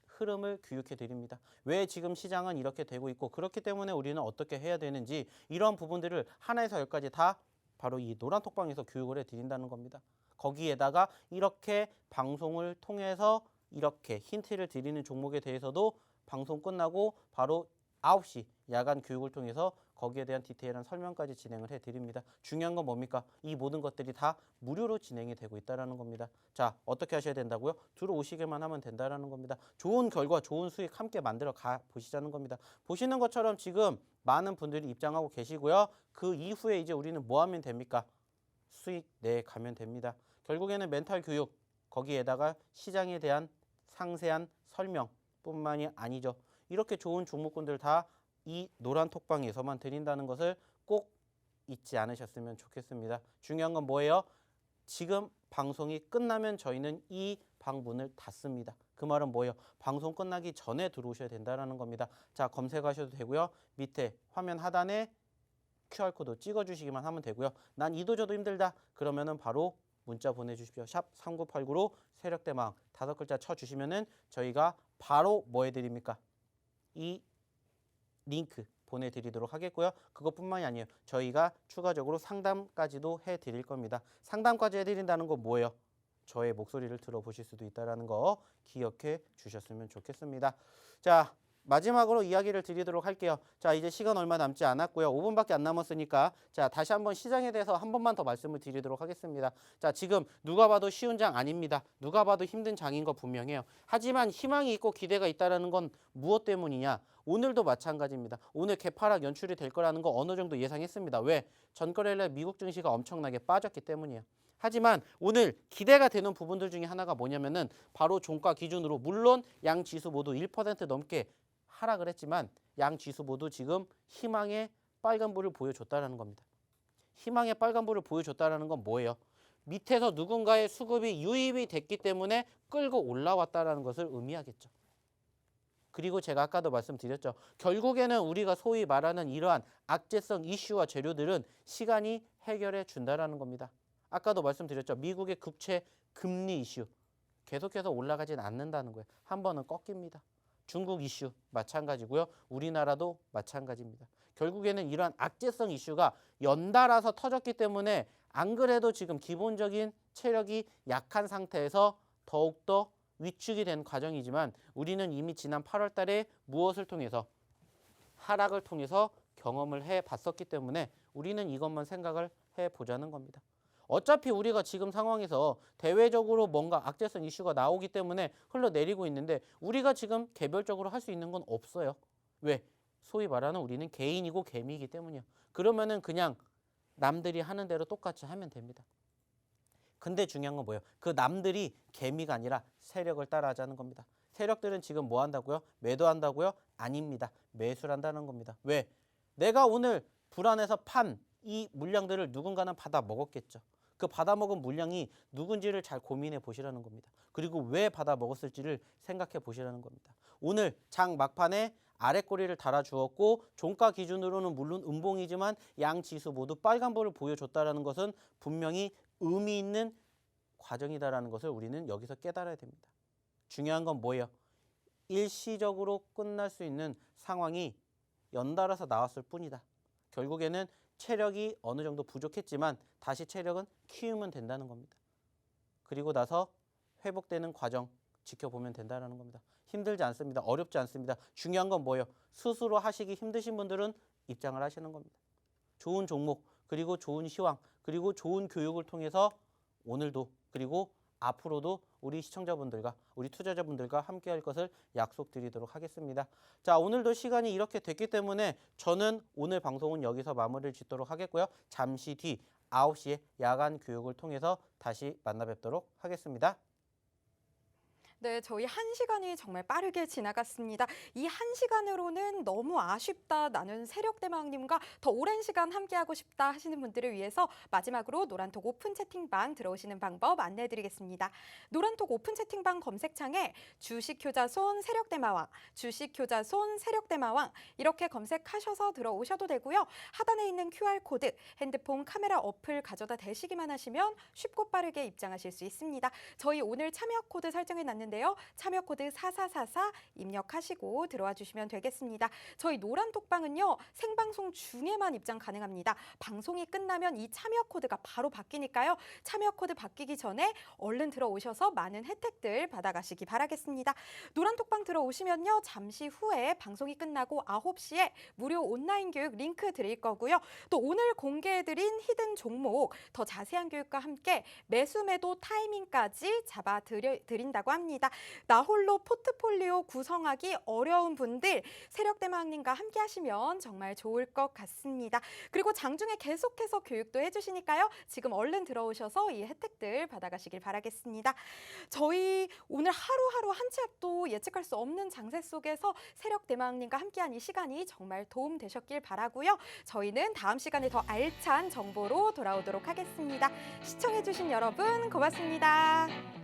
흐름을 교육해 드립니다. 왜 지금 시장은 이렇게 되고 있고 그렇기 때문에 우리는 어떻게 해야 되는지 이런 부분들을 하나에서 열까지 다 바로 이 노란톡방에서 교육을 해드린다는 겁니다. 거기에다가 이렇게 방송을 통해서 이렇게 힌트를 드리는 종목에 대해서도 방송 끝나고 바로 9시 야간 교육을 통해서 거기에 대한 디테일한 설명까지 진행을 해드립니다. 중요한 건 뭡니까? 이 모든 것들이 다 무료로 진행이 되고 있다는 겁니다. 자, 어떻게 하셔야 된다고요? 들어오시기만 하면 된다는 겁니다. 좋은 결과, 좋은 수익 함께 만들어 가 보시자는 겁니다. 보시는 것처럼 지금 많은 분들이 입장하고 계시고요. 그 이후에 이제 우리는 뭐 하면 됩니까? 수익 내 가면 됩니다. 결국에는 멘탈 교육, 거기에다가 시장에 대한 상세한 설명뿐만이 아니죠. 이렇게 좋은 종목군들 다 이 노란 톡방에서만 드린다는 것을 꼭 잊지 않으셨으면 좋겠습니다. 중요한 건 뭐예요? 지금 방송이 끝나면 저희는 이 방문을 닫습니다. 그 말은 뭐예요? 방송 끝나기 전에 들어오셔야 된다는 겁니다. 자, 검색하셔도 되고요. 밑에 화면 하단에 QR코드 찍어주시기만 하면 되고요. 난 이도저도 힘들다. 그러면은 바로 문자 보내주십시오. 샵 3989로 세력대망 5글자 쳐주시면은 저희가 바로 뭐 해드립니까? 이 링크 보내드리도록 하겠고요. 그것뿐만이 아니에요. 저희가 추가적으로 상담까지도 해드릴 겁니다. 상담까지 해드린다는 건 뭐예요? 저의 목소리를 들어보실 수도 있다는 거 기억해 주셨으면 좋겠습니다. 자, 마지막으로 이야기를 드리도록 할게요. 자, 이제 시간 얼마 남지 않았고요. 5분밖에 안 남았으니까 자, 다시 한번 시장에 대해서 한 번만 더 말씀을 드리도록 하겠습니다. 자, 지금 누가 봐도 쉬운 장 아닙니다. 누가 봐도 힘든 장인 거 분명해요. 하지만 희망이 있고 기대가 있다는 건 무엇 때문이냐? 오늘도 마찬가지입니다. 오늘 개파락 연출이 될 거라는 거 어느 정도 예상했습니다. 왜? 전거래일 미국 증시가 엄청나게 빠졌기 때문이에요. 하지만 오늘 기대가 되는 부분들 중에 하나가 뭐냐면은 바로 종가 기준으로 물론 양 지수 모두 1% 넘게 하락을 했지만 양 지수 모두 지금 희망의 빨간불을 보여줬다는 겁니다. 희망의 빨간불을 보여줬다는 건 뭐예요? 밑에서 누군가의 수급이 유입이 됐기 때문에 끌고 올라왔다는 것을 의미하겠죠. 그리고 제가 아까도 말씀드렸죠. 결국에는 우리가 소위 말하는 이러한 악재성 이슈와 재료들은 시간이 해결해 준다는 겁니다. 아까도 말씀드렸죠. 미국의 국채 금리 이슈 계속해서 올라가진 않는다는 거예요. 한 번은 꺾입니다. 중국 이슈 마찬가지고요. 우리나라도 마찬가지입니다. 결국에는 이러한 악재성 이슈가 연달아서 터졌기 때문에 안 그래도 지금 기본적인 체력이 약한 상태에서 더욱더 위축이 된 과정이지만 우리는 이미 지난 8월 달에 무엇을 통해서 하락을 통해서 경험을 해봤었기 때문에 우리는 이것만 생각을 해보자는 겁니다. 어차피 우리가 지금 상황에서 대외적으로 뭔가 악재성 이슈가 나오기 때문에 흘러내리고 있는데 우리가 지금 개별적으로 할 수 있는 건 없어요. 왜? 소위 말하는 우리는 개인이고 개미이기 때문이요. 그러면은 그냥 남들이 하는 대로 똑같이 하면 됩니다. 근데 중요한 건 뭐예요? 그 남들이 개미가 아니라 세력을 따라하자는 겁니다. 세력들은 지금 뭐 한다고요? 매도한다고요? 아닙니다. 매수를 한다는 겁니다. 왜? 내가 오늘 불안해서 판 이 물량들을 누군가는 받아 먹었겠죠. 그 받아먹은 물량이 누군지를 잘 고민해 보시라는 겁니다. 그리고 왜 받아먹었을지를 생각해 보시라는 겁니다. 오늘 장 막판에 아랫꼬리를 달아주었고 종가 기준으로는 물론 음봉이지만 양 지수 모두 빨간불을 보여줬다는 것은 분명히 의미 있는 과정이다라는 것을 우리는 여기서 깨달아야 됩니다. 중요한 건 뭐예요? 일시적으로 끝날 수 있는 상황이 연달아서 나왔을 뿐이다. 결국에는 체력이 어느 정도 부족했지만 다시 체력은 키우면 된다는 겁니다. 그리고 나서 회복되는 과정 지켜보면 된다는 겁니다. 힘들지 않습니다. 어렵지 않습니다. 중요한 건 뭐예요? 스스로 하시기 힘드신 분들은 입장을 하시는 겁니다. 좋은 종목, 그리고 좋은 시황, 그리고 좋은 교육을 통해서 오늘도 그리고 앞으로도 우리 시청자분들과 우리 투자자분들과 함께 할 것을 약속드리도록 하겠습니다. 자, 오늘도 시간이 이렇게 됐기 때문에 저는 오늘 방송은 여기서 마무리를 짓도록 하겠고요. 잠시 뒤 9시에 야간 교육을 통해서 다시 만나 뵙도록 하겠습니다. 네, 저희 1시간이 정말 빠르게 지나갔습니다. 이 1시간으로는 너무 아쉽다. 나는 세력대망님과 더 오랜 시간 함께하고 싶다 하시는 분들을 위해서 마지막으로 노란톡 오픈 채팅방 들어오시는 방법 안내해드리겠습니다. 노란톡 오픈 채팅방 검색창에 주식효자손 세력대마왕, 주식효자손 세력대마왕 이렇게 검색하셔서 들어오셔도 되고요. 하단에 있는 QR코드, 핸드폰 카메라 어플 가져다 대시기만 하시면 쉽고 빠르게 입장하실 수 있습니다. 저희 오늘 참여 코드 설정해놨는데 참여 코드 4444 입력하시고 들어와 주시면 되겠습니다. 저희 노란톡방은요. 생방송 중에만 입장 가능합니다. 방송이 끝나면 이 참여 코드가 바로 바뀌니까요. 참여 코드 바뀌기 전에 얼른 들어오셔서 많은 혜택들 받아가시기 바라겠습니다. 노란톡방 들어오시면요. 잠시 후에 방송이 끝나고 9시에 무료 온라인 교육 링크 드릴 거고요. 또 오늘 공개해드린 히든 종목 더 자세한 교육과 함께 매수 매도 타이밍까지 잡아드린다고 합니다. 나 홀로 포트폴리오 구성하기 어려운 분들 세력대마왕님과 함께 하시면 정말 좋을 것 같습니다. 그리고 장중에 계속해서 교육도 해주시니까요. 지금 얼른 들어오셔서 이 혜택들 받아가시길 바라겠습니다. 저희 오늘 하루하루 한 치 앞도 예측할 수 없는 장세 속에서 세력대마왕님과 함께한 이 시간이 정말 도움 되셨길 바라고요. 저희는 다음 시간에 더 알찬 정보로 돌아오도록 하겠습니다. 시청해주신 여러분 고맙습니다.